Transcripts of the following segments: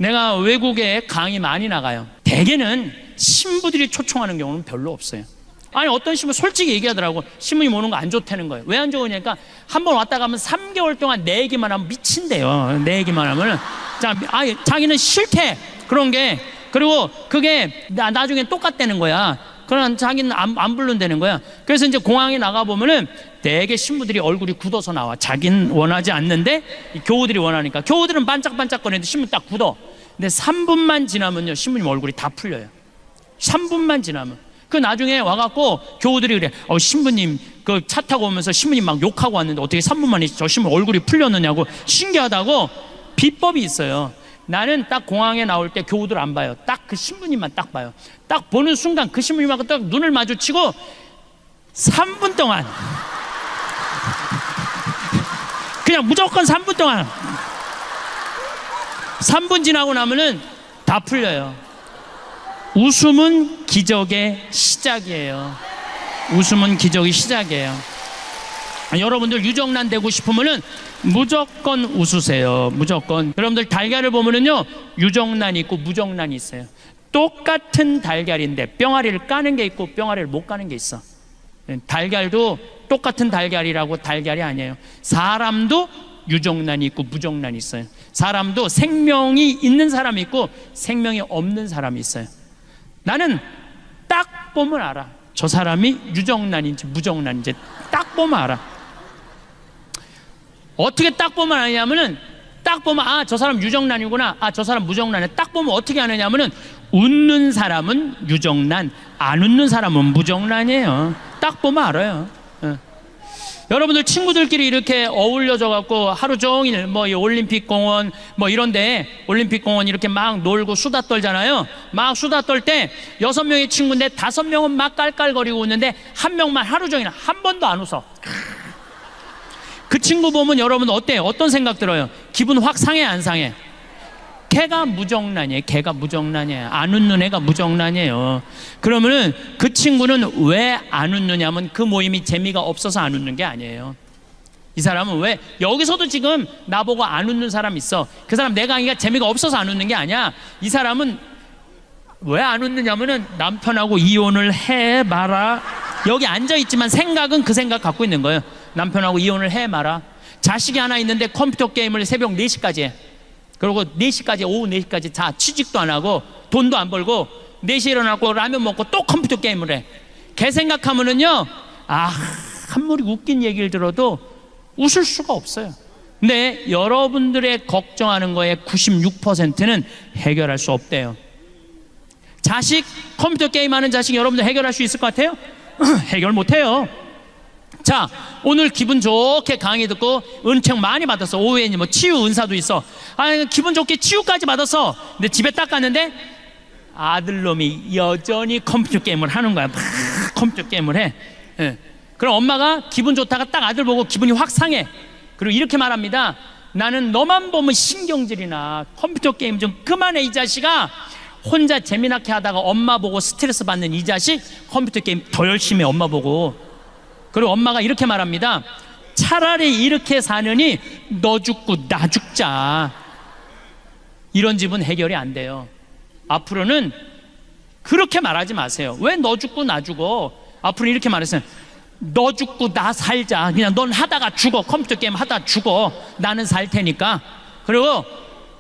내가 외국에 강의 많이 나가요. 대개는 신부들이 초청하는 경우는 별로 없어요. 아니, 어떤 신부 솔직히 얘기하더라고. 신부님 오는 거 안 좋다는 거예요. 왜 안 좋으냐니까 한 번 왔다 가면 3개월 동안 내 얘기만 하면 미친대요. 내 얘기만 하면 자기는 싫대, 그런 게. 그리고 그게 나중에 똑같다는 거야. 그러나 자기는 안 부른다는 거야. 그래서 이제 공항에 나가보면은 대개 신부들이 얼굴이 굳어서 나와. 자기는 원하지 않는데 교우들이 원하니까. 교우들은 반짝반짝거리는데 신부 딱 굳어. 근데 3분만 지나면요, 신부님 얼굴이 다 풀려요. 3분만 지나면. 그 나중에 와갖고 교우들이 그래, 신부님 그 차 타고 오면서 신부님 막 욕하고 왔는데 어떻게 3분 만에 저 신부 얼굴이 풀렸느냐고. 신기하다고. 비법이 있어요. 나는 딱 공항에 나올 때 교우들 안 봐요. 딱 그 신부님만 딱 봐요. 딱 보는 순간 그 신부님하고 딱 눈을 마주치고 3분 동안 그냥 무조건 3분 동안 3분 지나고 나면은 다 풀려요. 웃음은 기적의 시작이에요. 웃음은 기적의 시작이에요. 여러분들 유정란 되고 싶으면은 무조건 웃으세요. 무조건. 여러분들 달걀을 보면은요, 유정란이 있고 무정란이 있어요. 똑같은 달걀인데 뿅아리를 까는 게 있고 뿅아리를 못 까는 게 있어. 달걀도 똑같은 달걀이라고 달걀이 아니에요. 사람도 유정란이 있고 무정란이 있어요. 사람도 생명이 있는 사람이 있고 생명이 없는 사람이 있어요. 나는 딱 보면 알아. 저 사람이 유정란인지 무정란인지 딱 보면 알아. 어떻게 딱 보면 아냐면은, 딱 보면 저 사람 유정란이구나, 저 사람 무정란이야. 딱 보면 어떻게 아느냐면은, 웃는 사람은 유정란, 안 웃는 사람은 무정란이에요. 딱 보면 알아요. 여러분들 친구들끼리 이렇게 어울려져 갖고 하루 종일 이 올림픽 공원 이런데, 올림픽 공원 이렇게 막 놀고 수다 떨잖아요. 막 수다 떨 때 6명의 친구인데 5명은 막 깔깔거리고 웃는데 한 명만 하루 종일 한 번도 안 웃어. 그 친구 보면 여러분 어때요? 어떤 생각 들어요? 기분 확 상해, 안 상해? 걔가 무정란이에요. 걔가 무정란이에요. 안 웃는 애가 무정란이에요. 그러면은 그 친구는 왜 안 웃느냐면 그 모임이 재미가 없어서 안 웃는 게 아니에요. 이 사람은 왜, 여기서도 지금 나보고 안 웃는 사람 있어. 그 사람 내 강의가 재미가 없어서 안 웃는 게 아니야. 이 사람은 왜 안 웃느냐면은 남편하고 이혼을 해 마라. 여기 앉아있지만 생각은 그 생각 갖고 있는 거예요. 남편하고 이혼을 해 마라. 자식이 하나 있는데 컴퓨터 게임을 새벽 4시까지 해. 그리고 4시까지, 오후 4시까지 자, 취직도 안 하고 돈도 안 벌고 4시에 일어나고 라면 먹고 또 컴퓨터 게임을 해. 걔 생각하면은요, 아무리 웃긴 얘기를 들어도 웃을 수가 없어요. 근데 여러분들의 걱정하는 거에 96%는 해결할 수 없대요. 자식, 컴퓨터 게임하는 자식 여러분들 해결할 수 있을 것 같아요? 해결 못해요. 자, 오늘 기분 좋게 강의 듣고 은총 많이 받았어. 오후에 치유 은사도 있어. 기분 좋게 치유까지 받았어. 근데 집에 딱 갔는데 아들놈이 여전히 컴퓨터 게임을 하는 거야. 막 컴퓨터 게임을 해. 그럼 엄마가 기분 좋다가 딱 아들 보고 기분이 확 상해. 그리고 이렇게 말합니다. 나는 너만 보면 신경질이나 컴퓨터 게임 좀 그만해, 이 자식아. 혼자 재미나게 하다가 엄마 보고 스트레스 받는 이 자식, 컴퓨터 게임 더 열심히 해, 엄마 보고. 그리고 엄마가 이렇게 말합니다. 차라리 이렇게 사느니 너 죽고 나 죽자. 이런 집은 해결이 안 돼요. 앞으로는 그렇게 말하지 마세요. 왜 너 죽고 나 죽어? 앞으로 이렇게 말했어요. 너 죽고 나 살자. 그냥 넌 하다가 죽어. 컴퓨터 게임 하다가 죽어. 나는 살 테니까. 그리고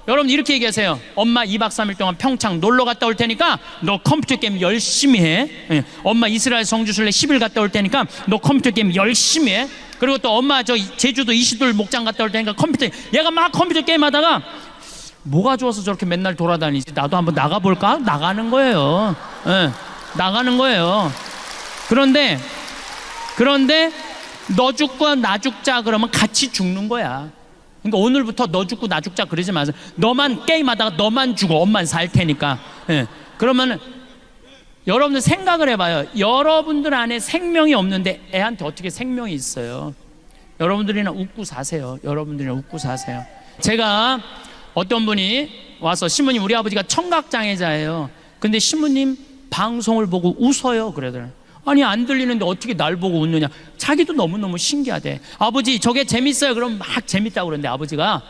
여러분 이렇게 얘기하세요. 엄마 2박 3일 동안 평창 놀러 갔다 올 테니까 너 컴퓨터 게임 열심히 해. 엄마 이스라엘 성지순례 10일 갔다 올 테니까 너 컴퓨터 게임 열심히 해. 그리고 또 엄마 제주도 이시돌 목장 갔다 올 테니까 얘가 막 컴퓨터 게임 하다가 뭐가 좋아서 저렇게 맨날 돌아다니지? 나도 한번 나가볼까? 나가는 거예요. 나가는 거예요. 그런데 너 죽고 나 죽자 그러면 같이 죽는 거야. 그러니까 오늘부터 너 죽고 나 죽자 그러지 마세요. 너만 게임하다가 너만 죽어. 엄만 살 테니까. 그러면 여러분들 생각을 해봐요. 여러분들 안에 생명이 없는데 애한테 어떻게 생명이 있어요? 여러분들이나 웃고 사세요. 여러분들이나 웃고 사세요. 제가 어떤 분이 와서, 신부님 우리 아버지가 청각장애자예요. 근데 신부님 방송을 보고 웃어요. 그러더라고요. 아니 안 들리는데 어떻게 날 보고 웃느냐. 자기도 너무너무 신기하대. 아버지 저게 재밌어요. 그럼 막 재밌다고 그러는데 아버지가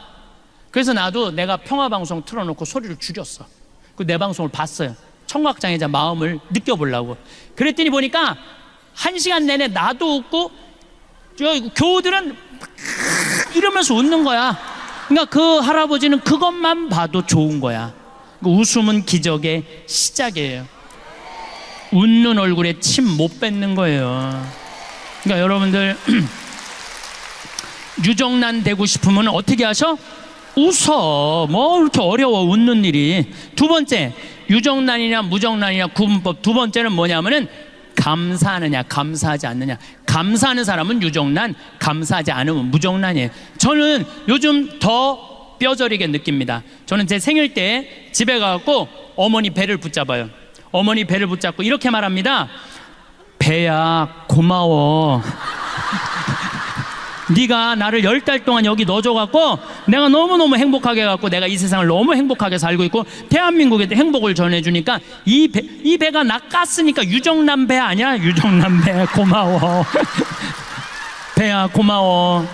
그래서 나도 내가 평화방송 틀어놓고 소리를 줄였어. 그 내 방송을 봤어요. 청각장애자 마음을 느껴보려고. 그랬더니 보니까 1시간 내내 나도 웃고 교우들은 이러면서 웃는 거야. 그러니까 그 할아버지는 그것만 봐도 좋은 거야. 웃음은 기적의 시작이에요. 웃는 얼굴에 침 못 뱉는 거예요. 그러니까 여러분들 유정란 되고 싶으면 어떻게 하셔? 웃어. 뭐 이렇게 어려워, 웃는 일이. 두 번째, 유정란이냐 무정란이냐 구분법 두 번째는 뭐냐면은 감사하느냐 감사하지 않느냐. 감사하는 사람은 유정란, 감사하지 않으면 무정란이에요. 저는 요즘 더 뼈저리게 느낍니다. 저는 제 생일 때 집에 가고 어머니 배를 붙잡아요. 어머니 배를 붙잡고 이렇게 말합니다. 배야 고마워. 네가 나를 10달 동안 여기 넣어줘갖고 내가 너무너무 행복하게 해갖고 내가 이 세상을 너무 행복하게 살고 있고 대한민국에 행복을 전해주니까 이 배가 나 깠으니까 유정란 배 아니야? 유정란 배 고마워. 배야 고마워.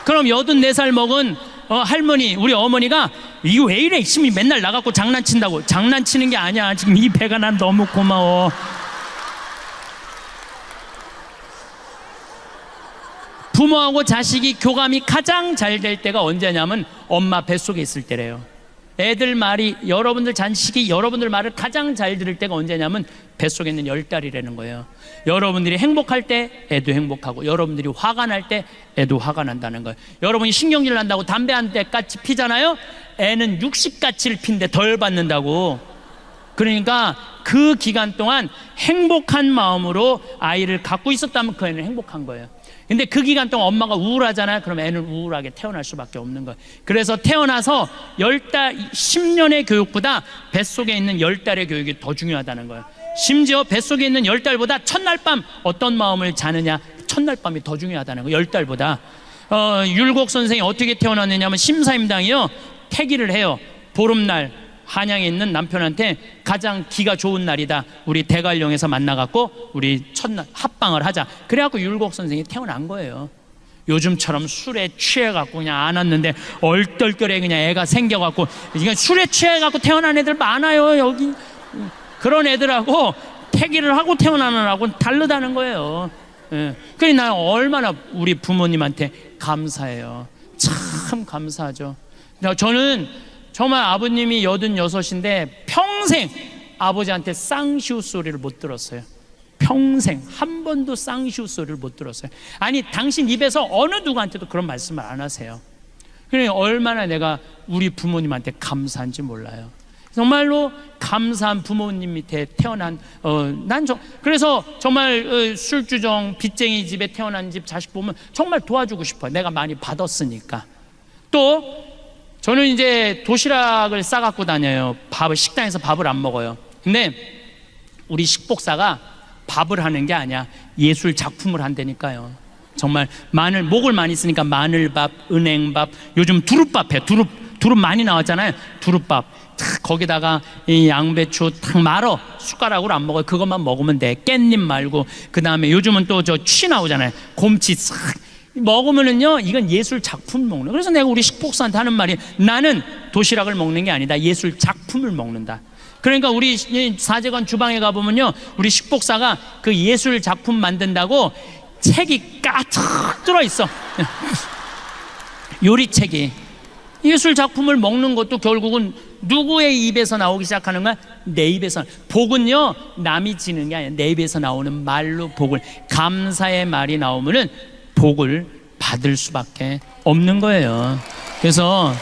그럼 84살 먹은 할머니, 우리 어머니가 이거 왜 이래? 심이 맨날 나갖고 장난친다고. 장난치는 게 아니야. 지금 이 배가 난 너무 고마워. 부모하고 자식이 교감이 가장 잘 될 때가 언제냐면 엄마 뱃속에 있을 때래요. 애들 말이, 여러분들 자식이 여러분들 말을 가장 잘 들을 때가 언제냐면 뱃속에 있는 10달이라는 거예요. 여러분들이 행복할 때 애도 행복하고, 여러분들이 화가 날 때 애도 화가 난다는 거예요. 여러분이 신경질 난다고 담배 한 대까지 피잖아요. 애는 60가치를 피는데 덜 받는다고. 그러니까 그 기간 동안 행복한 마음으로 아이를 갖고 있었다면 그 애는 행복한 거예요. 근데 그 기간 동안 엄마가 우울하잖아요. 그럼 애는 우울하게 태어날 수밖에 없는 거예요. 그래서 태어나서 10년의 교육보다 뱃속에 있는 10달의 교육이 더 중요하다는 거예요. 심지어 뱃속에 있는 10달보다 첫날 밤 어떤 마음을 자느냐, 첫날 밤이 더 중요하다는 거예요. 10달보다. 율곡 선생이 어떻게 태어났느냐면 심사임당이요, 태기를 해요. 보름날 한양에 있는 남편한테 가장 기가 좋은 날이다, 우리 대관령에서 만나갖고 우리 첫날 합방을 하자. 그래갖고 율곡 선생이 태어난 거예요. 요즘처럼 술에 취해갖고 그냥 안 왔는데 얼떨결에 그냥 애가 생겨갖고, 이게 술에 취해갖고 태어난 애들 많아요 여기. 그런 애들하고 태기를 하고 태어나는 애하고는 다르다는 거예요. 그러니 나는 얼마나 우리 부모님한테 감사해요. 참 감사하죠. 저는 정말 아버님이 86인데 평생 아버지한테 쌍시우 소리를 못 들었어요. 평생 한 번도 쌍시우 소리를 못 들었어요. 아니, 당신 입에서 어느 누구한테도 그런 말씀을 안 하세요. 그러니 얼마나 내가 우리 부모님한테 감사한지 몰라요. 정말로 감사한 부모님 밑에 태어난 그래서 정말 술주정 빚쟁이 집에 태어난 집 자식 보면 정말 도와주고 싶어요. 내가 많이 받았으니까. 또 저는 이제 도시락을 싸갖고 다녀요. 식당에서 밥을 안 먹어요. 근데 우리 식복사가 밥을 하는 게 아니야, 예술 작품을 한다니까요. 정말 목을 많이 쓰니까 마늘밥, 은행밥, 요즘 두릅밥 해. 두릅 많이 나왔잖아요. 두릅밥 거기다가 이 양배추 탁 말어. 숟가락으로 안 먹어요. 그것만 먹으면 돼. 깻잎 말고. 그 다음에 요즘은 또 저 취 나오잖아요. 곰치 싹 먹으면은요, 이건 예술 작품 먹는. 그래서 내가 우리 식복사한테 하는 말이, 나는 도시락을 먹는 게 아니다, 예술 작품을 먹는다. 그러니까 우리 사제관 주방에 가보면요, 우리 식복사가 그 예술 작품 만든다고 책이 가득 들어있어. 요리책이. 예술 작품을 먹는 것도 결국은 누구의 입에서 나오기 시작하는 거야? 내 입에서. 복은요, 남이 지는 게 아니야. 내 입에서 나오는 말로 복을, 감사의 말이 나오면은 복을 받을 수밖에 없는 거예요. 그래서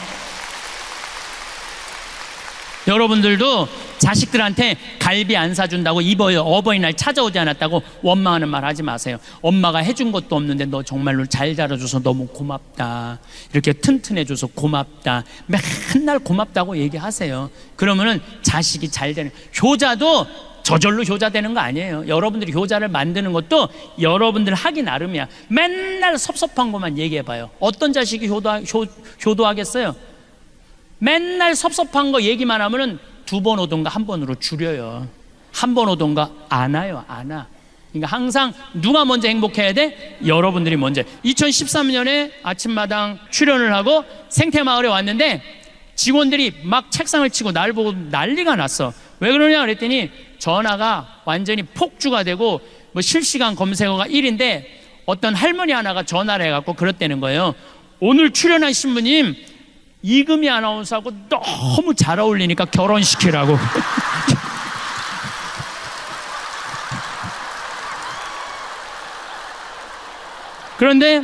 여러분들도 자식들한테 갈비 안 사준다고 어버이날 찾아오지 않았다고 원망하는 말 하지 마세요. 엄마가 해준 것도 없는데 너 정말로 잘 자라줘서 너무 고맙다, 이렇게 튼튼해줘서 고맙다, 맨날 고맙다고 얘기하세요. 그러면은 자식이 잘 되는. 효자도 저절로 효자 되는 거 아니에요. 여러분들이 효자를 만드는 것도 여러분들 하기 나름이야. 맨날 섭섭한 것만 얘기해봐요. 어떤 자식이 효도하겠어요? 맨날 섭섭한 거 얘기만 하면은 2번 오던가 1번으로 줄여요. 1번 오던가 안 와요. 안 와. 그러니까 항상 누가 먼저 행복해야 돼? 여러분들이 먼저. 2013년에 아침마당 출연을 하고 생태마을에 왔는데 직원들이 막 책상을 치고 날 보고 난리가 났어. 왜 그러냐 그랬더니 전화가 완전히 폭주가 되고 뭐 실시간 검색어가 1인데 어떤 할머니 하나가 전화를 해갖고 그랬다는 거예요. 오늘 출연한 신부님 이금희 아나운서하고 너무 잘 어울리니까 결혼시키라고. 그런데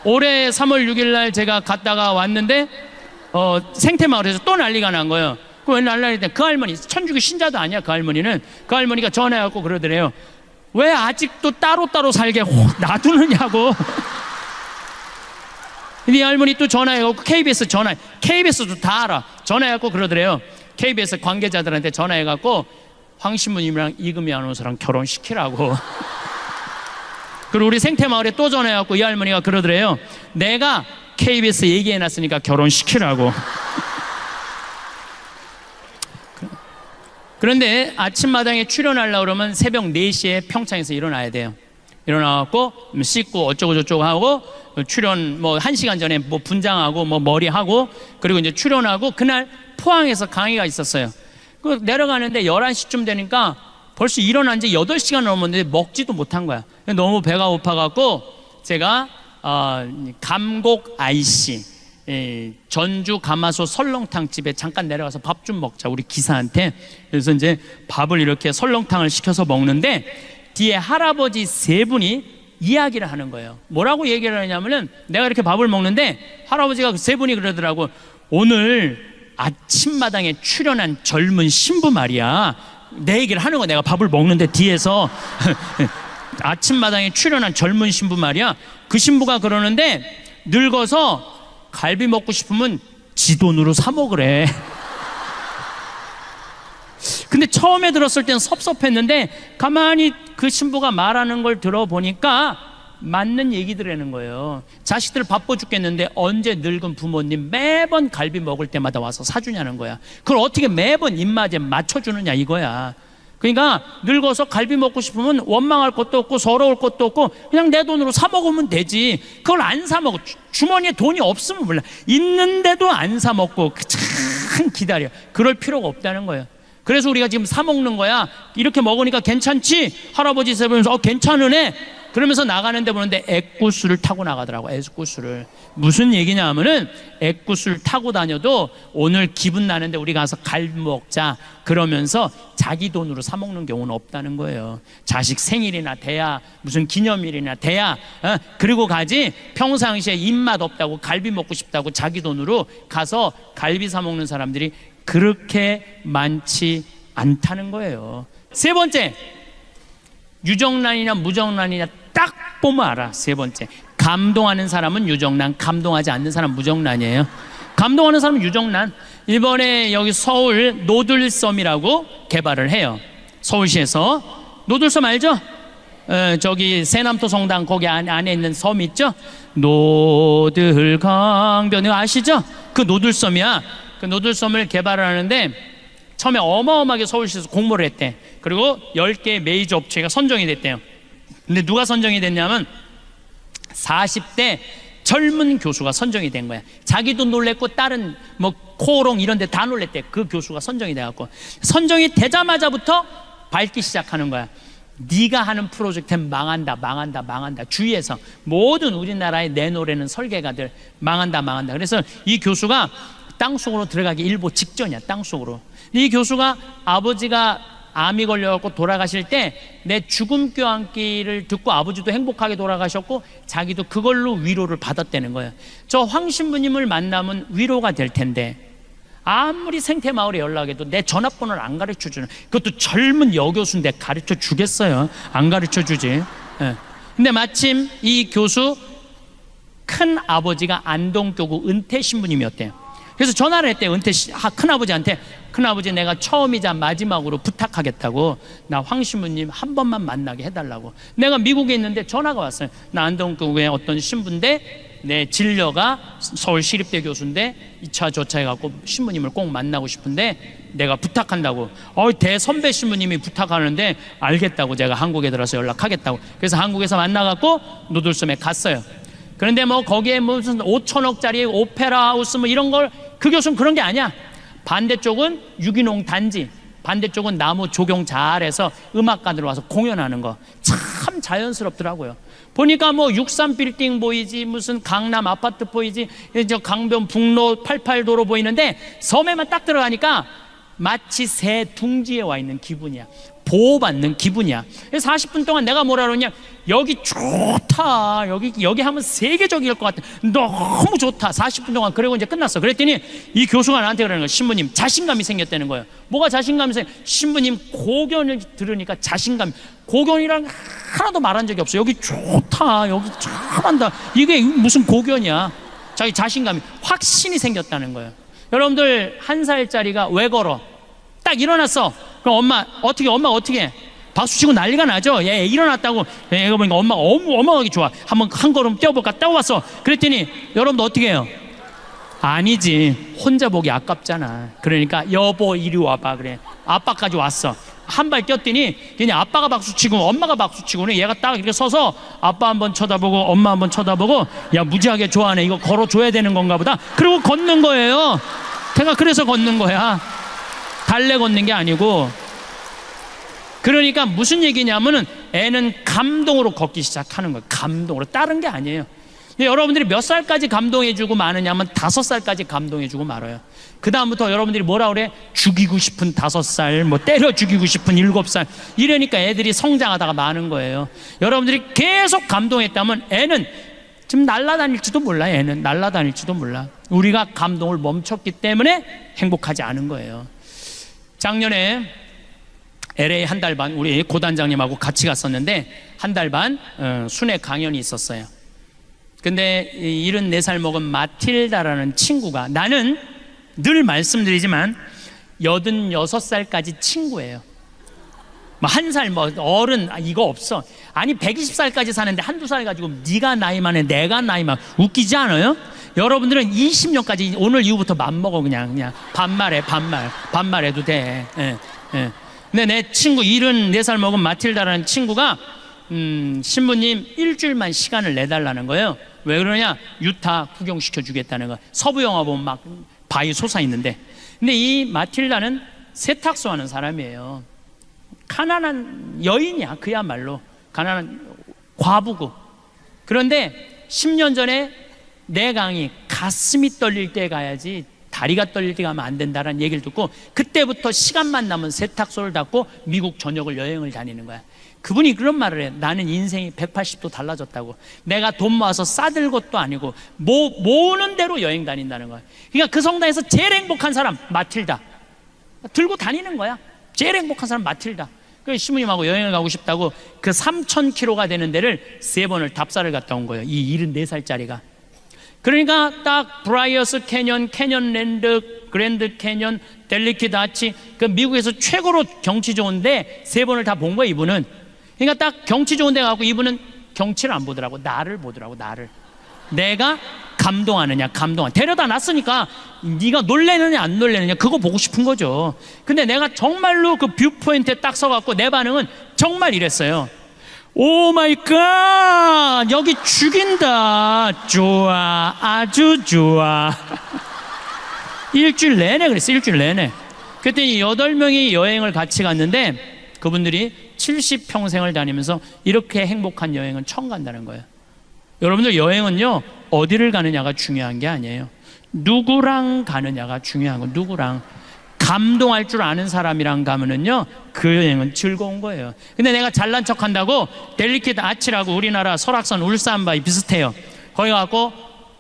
올해 3월 6일 날 제가 갔다가 왔는데 생태마을에서 또 난리가 난 거예요. 그 왜 난리가 났는데 그 할머니 천주교 신자도 아니야. 그 할머니는 그 할머니가 전화해갖고 그러더래요. 왜 아직도 따로따로 살게 놔두느냐고. 근데 이 할머니 또 전화해갖고 KBS도 다 알아. 전화해갖고 그러더래요. KBS 관계자들한테 전화해갖고 황 신부님이랑 이금희 아나운서랑 결혼시키라고. 그리고 우리 생태마을에 또 전화해갖고 이 할머니가 그러더래요. 내가 KBS 얘기해놨으니까 결혼시키라고. 그런데 아침마당에 출연하려고 그러면 새벽 4시에 평창에서 일어나야 돼요. 일어나갖고 씻고 어쩌고 저쩌고 하고 출연 뭐 1시간 전에 뭐 분장하고 뭐 머리하고 그리고 이제 출연하고 그날 포항에서 강의가 있었어요. 그 내려가는데 11시쯤 되니까 벌써 일어난 지 8시간 넘었는데 먹지도 못한 거야. 너무 배가 고파갖고 제가 감곡 IC 전주 가마솥 설렁탕 집에 잠깐 내려가서 밥 좀 먹자 우리 기사한테. 그래서 이제 밥을 이렇게 설렁탕을 시켜서 먹는데 뒤에 할아버지 3분이 이야기를 하는 거예요. 뭐라고 얘기를 하냐면은 내가 이렇게 밥을 먹는데 할아버지가 3분이 그러더라고. 오늘 아침마당에 출연한 젊은 신부 말이야. 내 얘기를 하는 거야. 내가 밥을 먹는데 뒤에서 아침마당에 출연한 젊은 신부 말이야. 그 신부가 그러는데 늙어서 갈비 먹고 싶으면 지 돈으로 사 먹으래. 근데 처음에 들었을 땐 섭섭했는데 가만히 그 신부가 말하는 걸 들어보니까 맞는 얘기들이라는 거예요. 자식들 바빠 죽겠는데 언제 늙은 부모님 매번 갈비 먹을 때마다 와서 사주냐는 거야. 그걸 어떻게 매번 입맛에 맞춰주느냐 이거야. 그러니까 늙어서 갈비 먹고 싶으면 원망할 것도 없고 서러울 것도 없고 그냥 내 돈으로 사 먹으면 되지. 그걸 안 사 먹어. 주머니에 돈이 없으면 몰라. 있는데도 안 사 먹고 참 기다려. 그럴 필요가 없다는 거예요. 그래서 우리가 지금 사 먹는 거야. 이렇게 먹으니까 괜찮지? 할아버지 세보면서 괜찮으네? 그러면서 나가는데 보는데 애꾸스를 타고 나가더라고. 애꾸스를. 무슨 얘기냐 하면은 애꾸스를 타고 다녀도 오늘 기분 나는데 우리 가서 갈비 먹자 그러면서 자기 돈으로 사 먹는 경우는 없다는 거예요. 자식 생일이나 돼야 무슨 기념일이나 돼야 그리고 가지. 평상시에 입맛 없다고 갈비 먹고 싶다고 자기 돈으로 가서 갈비 사 먹는 사람들이 그렇게 많지 않다는 거예요. 세 번째, 유정란이냐 무정란이냐 딱 보면 알아. 세 번째, 감동하는 사람은 유정란, 감동하지 않는 사람은 무정란이에요. 감동하는 사람은 유정란. 이번에 여기 서울 노들섬이라고 개발을 해요. 서울시에서. 노들섬 알죠? 저기 세남도 성당 거기 안에 있는 섬 있죠? 노들강변 아시죠? 그 노들섬이야. 그 노들섬을 개발을 하는데 처음에 어마어마하게 서울시에서 공모를 했대. 그리고 10개의 메이저 업체가 선정이 됐대요. 근데 누가 선정이 됐냐면 40대 젊은 교수가 선정이 된 거야. 자기도 놀랬고 다른 뭐 코오롱 이런 데 다 놀랬대. 그 교수가 선정이 돼갖고 선정이 되자마자부터 밟기 시작하는 거야. 네가 하는 프로젝트는 망한다. 주위에서 모든 우리나라의 내노래는 설계가들 망한다. 그래서 이 교수가 땅속으로 들어가기 일보 직전이야. 땅속으로. 이 교수가 아버지가 암이 걸려갖고 돌아가실 때 내 죽음 껴안기를 듣고 아버지도 행복하게 돌아가셨고 자기도 그걸로 위로를 받았다는 거예요. 저 황 신부님을 만나면 위로가 될 텐데 아무리 생태마을에 연락해도 내 전화번호를 안 가르쳐주는, 그것도 젊은 여교수인데 가르쳐 주겠어요? 안 가르쳐 주지. 근데 마침 이 교수 큰 아버지가 안동교구 은퇴 신부님이었대요. 그래서 전화를 했대요. 큰아버지한테. 큰아버지, 내가 처음이자 마지막으로 부탁하겠다고, 나 황 신부님 한 번만 만나게 해달라고. 내가 미국에 있는데 전화가 왔어요. 나 안동교구의 어떤 신부인데 내 진료가 서울시립대 교수인데 이차 저차 해갖고 신부님을 꼭 만나고 싶은데 내가 부탁한다고. 대선배 신부님이 부탁하는데 알겠다고 제가 한국에 들어서 연락하겠다고. 그래서 한국에서 만나갖고 노들섬에 갔어요. 그런데 뭐 거기에 무슨 5천억짜리 오페라 하우스 뭐 이런 걸 그 교수는 그런 게 아니야. 반대쪽은 유기농 단지, 반대쪽은 나무 조경 잘해서 음악가들 와서 공연하는 거 참 자연스럽더라고요. 보니까 뭐 63빌딩 보이지, 무슨 강남 아파트 보이지, 저 강변북로 88도로 보이는데 섬에만 딱 들어가니까 마치 새 둥지에 와 있는 기분이야. 보호받는 기분이야. 40분 동안 내가 뭐라 그러냐, 여기 좋다, 여기 하면 세계적일 것 같아, 너무 좋다. 40분 동안. 그리고 이제 끝났어. 그랬더니 이 교수가 나한테 그러는 거야. 신부님, 자신감이 생겼다는 거예요. 뭐가 자신감이 생겨? 신부님 고견을 들으니까 자신감. 고견이랑 하나도 말한 적이 없어. 여기 좋다, 여기 잘한다, 이게 무슨 고견이야. 자기 자신감이, 확신이 생겼다는 거예요. 여러분들, 1살짜리가 왜 걸어? 딱 일어났어. 그럼 엄마 어떻게 박수 치고 난리가 나죠. 얘 일어났다고. 얘가 보니까 엄마가 어마어마하게 좋아. 한번 한 걸음 뛰어볼까? 뛰어봤어. 그랬더니 여러분도 어떻게 해요? 아니지, 혼자 보기 아깝잖아. 그러니까 여보 이리 와봐. 그래, 아빠까지 왔어. 한 발 뛰었더니 그냥 아빠가 박수 치고 엄마가 박수 치고, 얘가 딱 이렇게 서서 아빠 한번 쳐다보고 엄마 한번 쳐다보고, 야 무지하게 좋아하네, 이거 걸어줘야 되는 건가 보다. 그리고 걷는 거예요. 걔가 그래서 걷는 거야. 달래 걷는 게 아니고. 그러니까 무슨 얘기냐면은 애는 감동으로 걷기 시작하는 거예요. 감동으로. 다른 게 아니에요. 여러분들이 몇 살까지 감동해주고 마느냐면 5살까지 감동해주고 말아요. 그 다음부터 여러분들이 뭐라 그래? 죽이고 싶은 5살, 뭐 때려 죽이고 싶은 7살, 이러니까 애들이 성장하다가 마는 거예요. 여러분들이 계속 감동했다면 애는 지금 날아다닐지도 몰라. 애는 날아다닐지도 몰라. 우리가 감동을 멈췄기 때문에 행복하지 않은 거예요. 작년에 LA 한 달 반 우리 고단장님하고 같이 갔었는데, 한 달 반 순회 강연이 있었어요. 근데 74살 먹은 마틸다라는 친구가, 나는 늘 말씀드리지만 86살까지 친구예요. 뭐 1살 뭐 어른 이거 없어. 아니 120살까지 사는데 한두 살 가지고 네가 나이 많네 내가 나이 많아, 웃기지 않아요? 여러분들은 20년까지 오늘 이후부터 맘먹어. 그냥 반말해. 반말해도 돼. 예. 근데 내 친구 74살 먹은 마틸다라는 친구가 신부님 일주일만 시간을 내달라는 거예요. 왜 그러냐? 유타 구경시켜 주겠다는 거야. 서부 영화 보면 막 바위 솟아있는데. 근데 이 마틸다는 세탁소 하는 사람이에요. 가난한 여인이야. 그야말로 가난한 과부고. 그런데 10년 전에 내 강의 가슴이 떨릴 때 가야지 다리가 떨릴 때 가면 안 된다라는 얘기를 듣고, 그때부터 시간만 나면 세탁소를 닫고 미국 전역을 여행을 다니는 거야. 그분이 그런 말을 해. 나는 인생이 180도 달라졌다고. 내가 돈 모아서 싸들 것도 아니고 모으는 대로 여행 다닌다는 거야. 그러니까 그 성당에서 제일 행복한 사람 마틸다. 들고 다니는 거야. 제일 행복한 사람 마틸다. 그 시부님하고 여행을 가고 싶다고 그 3,000km가 되는 데를 3번을 답사를 갔다 온 거예요. 이 74살짜리가. 그러니까 딱 브라이어스 캐년, 캐년랜드, 그랜드 캐년, 델리키 다치, 그 미국에서 최고로 경치 좋은데 3번을 다 본 거야, 이분은. 그러니까 딱 경치 좋은 데 가고 이분은 경치를 안 보더라고. 나를 보더라고, 나를. 내가 감동하느냐, 데려다 놨으니까 네가 놀래느냐 안 놀래느냐 그거 보고 싶은 거죠. 근데 내가 정말로 그 뷰포인트에 딱 서갖고 내 반응은 정말 이랬어요. 오 마이 갓, 여기 죽인다. 좋아, 아주 좋아. 일주일 내내 그랬어. 일주일 내내. 그랬더니 8명이 여행을 같이 갔는데 그분들이 70평생을 다니면서 이렇게 행복한 여행은 처음 간다는 거예요. 여러분들, 여행은요 어디를 가느냐가 중요한 게 아니에요. 누구랑 가느냐가 중요한 거예요. 누구랑. 감동할 줄 아는 사람이랑 가면은요 그 여행은 즐거운 거예요. 근데 내가 잘난 척 한다고 델리케트 아치라고 우리나라 설악산 울산바위 비슷해요. 거기 가고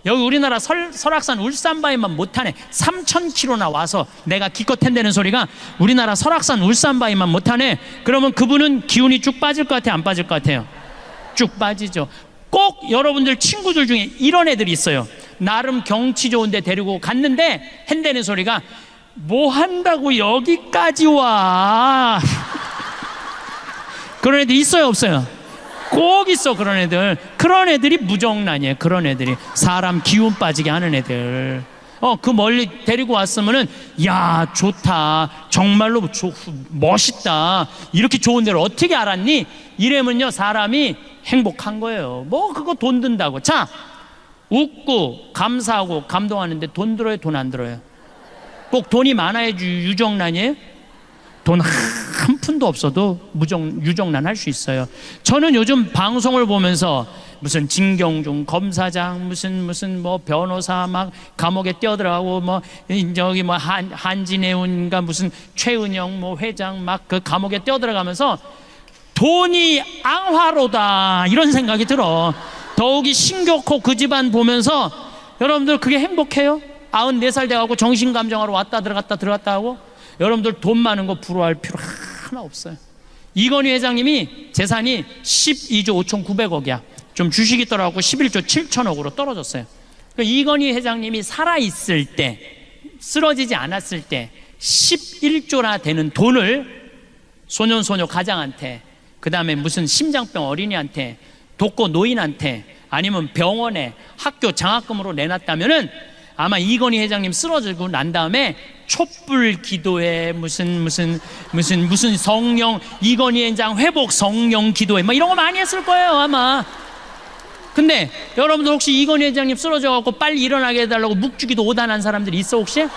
여기 우리나라 설악산 울산바위만 못하네. 3,000km나 와서 내가 기껏 핸대는 소리가 우리나라 설악산 울산바위만 못하네. 그러면 그분은 기운이 쭉 빠질 것 같아요, 안 빠질 것 같아요? 쭉 빠지죠. 꼭 여러분들 친구들 중에 이런 애들이 있어요. 나름 경치 좋은 데 데리고 갔는데 핸대는 소리가 뭐 한다고 여기까지 와. 그런 애들 있어요, 없어요? 꼭 있어. 그런 애들. 그런 애들이 무정란이에요. 그런 애들이 사람 기운 빠지게 하는 애들. 그 멀리 데리고 왔으면은 야 좋다, 정말로 멋있다, 이렇게 좋은 데를 어떻게 알았니? 이러면요 사람이 행복한 거예요. 뭐 그거 돈 든다고. 자, 웃고 감사하고 감동하는데 돈 들어요, 돈 안 들어요? 꼭 돈이 많아야지 유정란이에요? 돈 한 푼도 없어도 유정란 할 수 있어요. 저는 요즘 방송을 보면서 무슨 진경준 검사장, 무슨 뭐 변호사 막 감옥에 뛰어들어가고 뭐 저기 뭐 한진해운가 무슨 최은영 뭐 회장 막 그 감옥에 뛰어들어가면서 돈이 앙화로다 이런 생각이 들어. 더욱이 신교코 그 집안 보면서 여러분들 그게 행복해요? 94살 돼가고 정신감정하러 왔다 들어갔다 하고 여러분들 돈 많은 거 부러워할 필요 하나 없어요. 이건희 회장님이 재산이 12조 5,900억이야. 좀 주식이 떨어졌고 11조 7천억으로 떨어졌어요. 그러니까 이건희 회장님이 살아있을 때, 쓰러지지 않았을 때 11조나 되는 돈을 소년소녀 가장한테, 그 다음에 무슨 심장병 어린이한테, 독거 노인한테, 아니면 병원에 학교 장학금으로 내놨다면은 아마 이건희 회장님 쓰러지고 난 다음에 촛불 기도회 무슨 성령 이건희 회장 회복 성령 기도회 막 이런 거 많이 했을 거예요 아마. 근데 여러분들 혹시 이건희 회장님 쓰러져 갖고 빨리 일어나게 해달라고 묵주기도 오단한 사람들이 있어 혹시?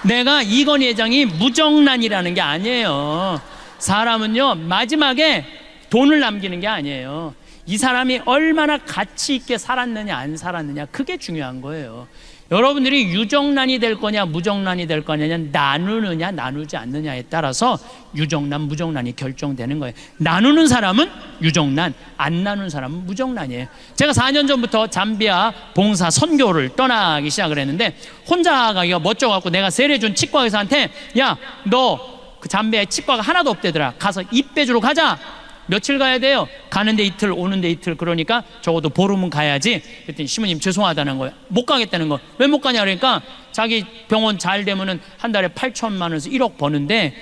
내가 이건희 회장이 무정란이라는 게 아니에요. 사람은요 마지막에 돈을 남기는 게 아니에요. 이 사람이 얼마나 가치 있게 살았느냐 안 살았느냐 그게 중요한 거예요. 여러분들이 유정란이 될 거냐 무정란이 될 거냐는 나누느냐 나누지 않느냐에 따라서 유정란 무정란이 결정되는 거예요. 나누는 사람은 유정란, 안 나누는 사람은 무정란이에요. 제가 4년 전부터 잠비아 봉사 선교를 떠나기 시작을 했는데 혼자 가기가 멋져갖고 내가 세례준 치과 의사한테 야 너 그 잠비아에 치과가 하나도 없대더라. 가서 입 빼주러 가자. 며칠 가야 돼요? 가는데 이틀 오는데 이틀. 그러니까 적어도 보름은 가야지. 그랬더니 시모님 죄송하다는 거예요. 못 가겠다는 거. 왜 못 가냐 그러니까 자기 병원 잘 되면은 한 달에 8천만 원에서 1억 버는데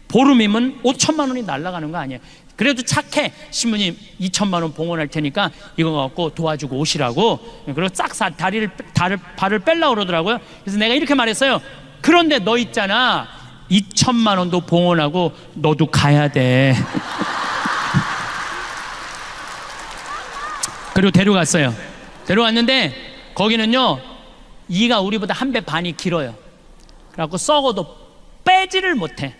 보름이면 5천만 원이 날아가는 거 아니에요. 그래도 착해. 시모님 2천만 원 봉헌할 테니까 이거 갖고 도와주고 오시라고. 그리고 싹 발을 뺄라고 그러더라고요. 그래서 내가 이렇게 말했어요. 그런데 너 있잖아 2천만 원도 봉헌하고 너도 가야 돼. 그리고 데려갔어요. 데려갔는데 거기는요 이가 우리보다 한 배 반이 길어요. 그래갖고 썩어도 빼지를 못해.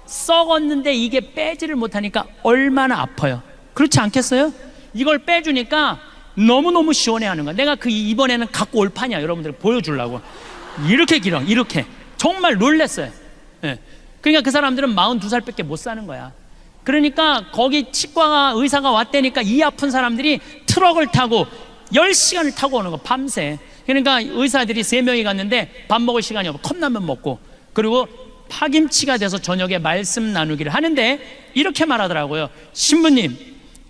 썩었는데 이게 빼지를 못하니까 얼마나 아파요. 그렇지 않겠어요? 이걸 빼주니까 너무너무 시원해하는 거야. 내가 그 이번에는 갖고 올 판이야. 여러분들 보여주려고. 이렇게 길어. 이렇게. 정말 놀랬어요. 예. 그러니까 그 사람들은 42살밖에 못 사는 거야. 그러니까 거기 치과 의사가 왔다니까 이 아픈 사람들이 트럭을 타고 10시간을 타고 오는 거 밤새. 그러니까 의사들이 3명이 갔는데 밥 먹을 시간이 없고 컵라면 먹고 그리고 파김치가 돼서 저녁에 말씀 나누기를 하는데 이렇게 말하더라고요. 신부님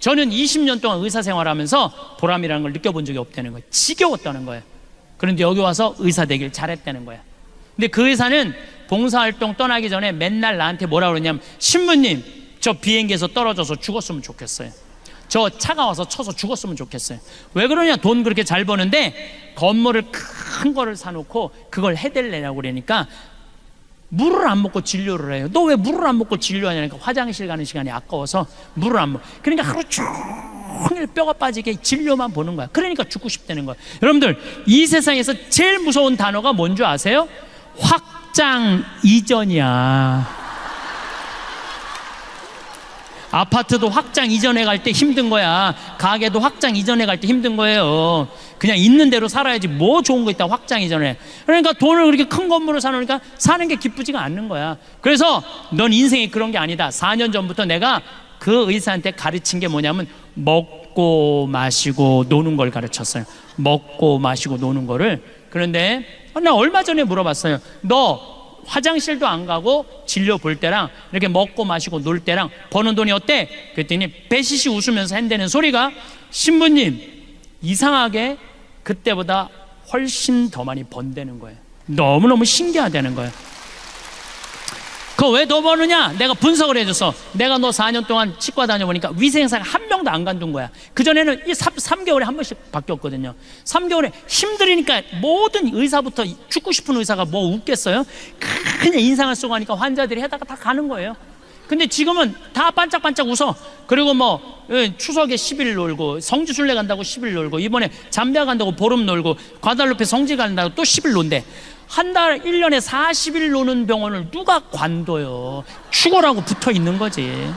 저는 20년 동안 의사 생활하면서 보람이라는 걸 느껴본 적이 없다는 거예요. 지겨웠다는 거예요. 그런데 여기 와서 의사 되길 잘했다는 거야. 근데 그 의사는 봉사활동 떠나기 전에 맨날 나한테 뭐라 그러냐면 신부님 저 비행기에서 떨어져서 죽었으면 좋겠어요. 저 차가 와서 쳐서 죽었으면 좋겠어요. 왜 그러냐? 돈 그렇게 잘 버는데 건물을 큰 거를 사놓고 그걸 해달래라고 그러니까 물을 안 먹고 진료를 해요. 너 왜 물을 안 먹고 진료하냐니까 화장실 가는 시간이 아까워서 물을 안 먹어. 그러니까 하루 종일 뼈가 빠지게 진료만 보는 거야. 그러니까 죽고 싶다는 거야. 여러분들 이 세상에서 제일 무서운 단어가 뭔지 아세요? 확장 이전이야. 아파트도 확장 이전해 갈 때 힘든 거야. 가게도 확장 이전해 갈 때 힘든 거예요. 그냥 있는 대로 살아야지 뭐 좋은 거 있다 확장 이전해. 그러니까 돈을 그렇게 큰 건물을 사놓으니까 사는 게 기쁘지가 않는 거야. 그래서 넌 인생이 그런 게 아니다. 4년 전부터 내가 그 의사한테 가르친 게 뭐냐면 먹고 마시고 노는 걸 가르쳤어요. 먹고 마시고 노는 거를. 그런데 나 얼마 전에 물어봤어요. 너 화장실도 안 가고 진료 볼 때랑 이렇게 먹고 마시고 놀 때랑 버는 돈이 어때? 그랬더니 배시시 웃으면서 한다는 소리가 신부님 이상하게 그때보다 훨씬 더 많이 번다는 거예요. 너무너무 신기하다는 거예요. 그거 왜 더 버느냐? 내가 분석을 해줘서 내가 너 4년 동안 치과 다녀보니까 위생사가 한 명도 안 간둔 거야. 그전에는 3개월에 한 번씩 바뀌었거든요. 3개월에 힘들으니까 모든 의사부터 죽고 싶은 의사가 뭐 웃겠어요? 그냥 인상을 쓰고 하니까 환자들이 해다가 다 가는 거예요. 근데 지금은 다 반짝반짝 웃어. 그리고 뭐 추석에 10일 놀고 성지순례 간다고 10일 놀고 이번에 잠비아 간다고 보름 놀고 과달루페 성지 간다고 또 10일 논대. 한 달 1년에 40일 노는 병원을 누가 관둬요? 죽어라고 붙어 있는 거지.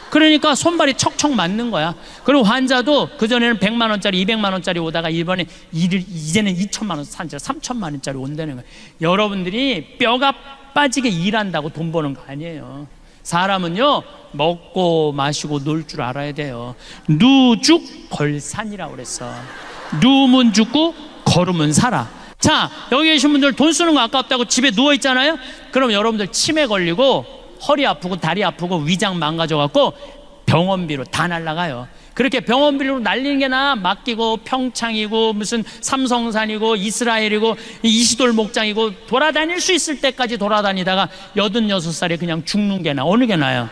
그러니까 손발이 척척 맞는 거야. 그리고 환자도 그전에는 100만 원짜리 200만 원짜리 오다가 이번에 이제는 2천만 원, 3천만 원짜리 온다는 거야. 여러분들이 뼈가 빠지게 일한다고 돈 버는 거 아니에요. 사람은요, 먹고 마시고 놀 줄 알아야 돼요. 누죽걸산이라고 그랬어. 누우면 죽고 걸으면 살아. 자, 여기 계신 분들 돈 쓰는 거 아깝다고 집에 누워 있잖아요. 그럼 여러분들 치매 걸리고 허리 아프고 다리 아프고 위장 망가져 갖고 병원비로 다 날라가요. 그렇게 병원비로 날리는 게 나아. 맡기고 평창이고 무슨 삼성산이고 이스라엘이고 이시돌 목장이고 돌아다닐 수 있을 때까지 돌아다니다가 86살에 그냥 죽는 게 나아. 어느 게 나아요?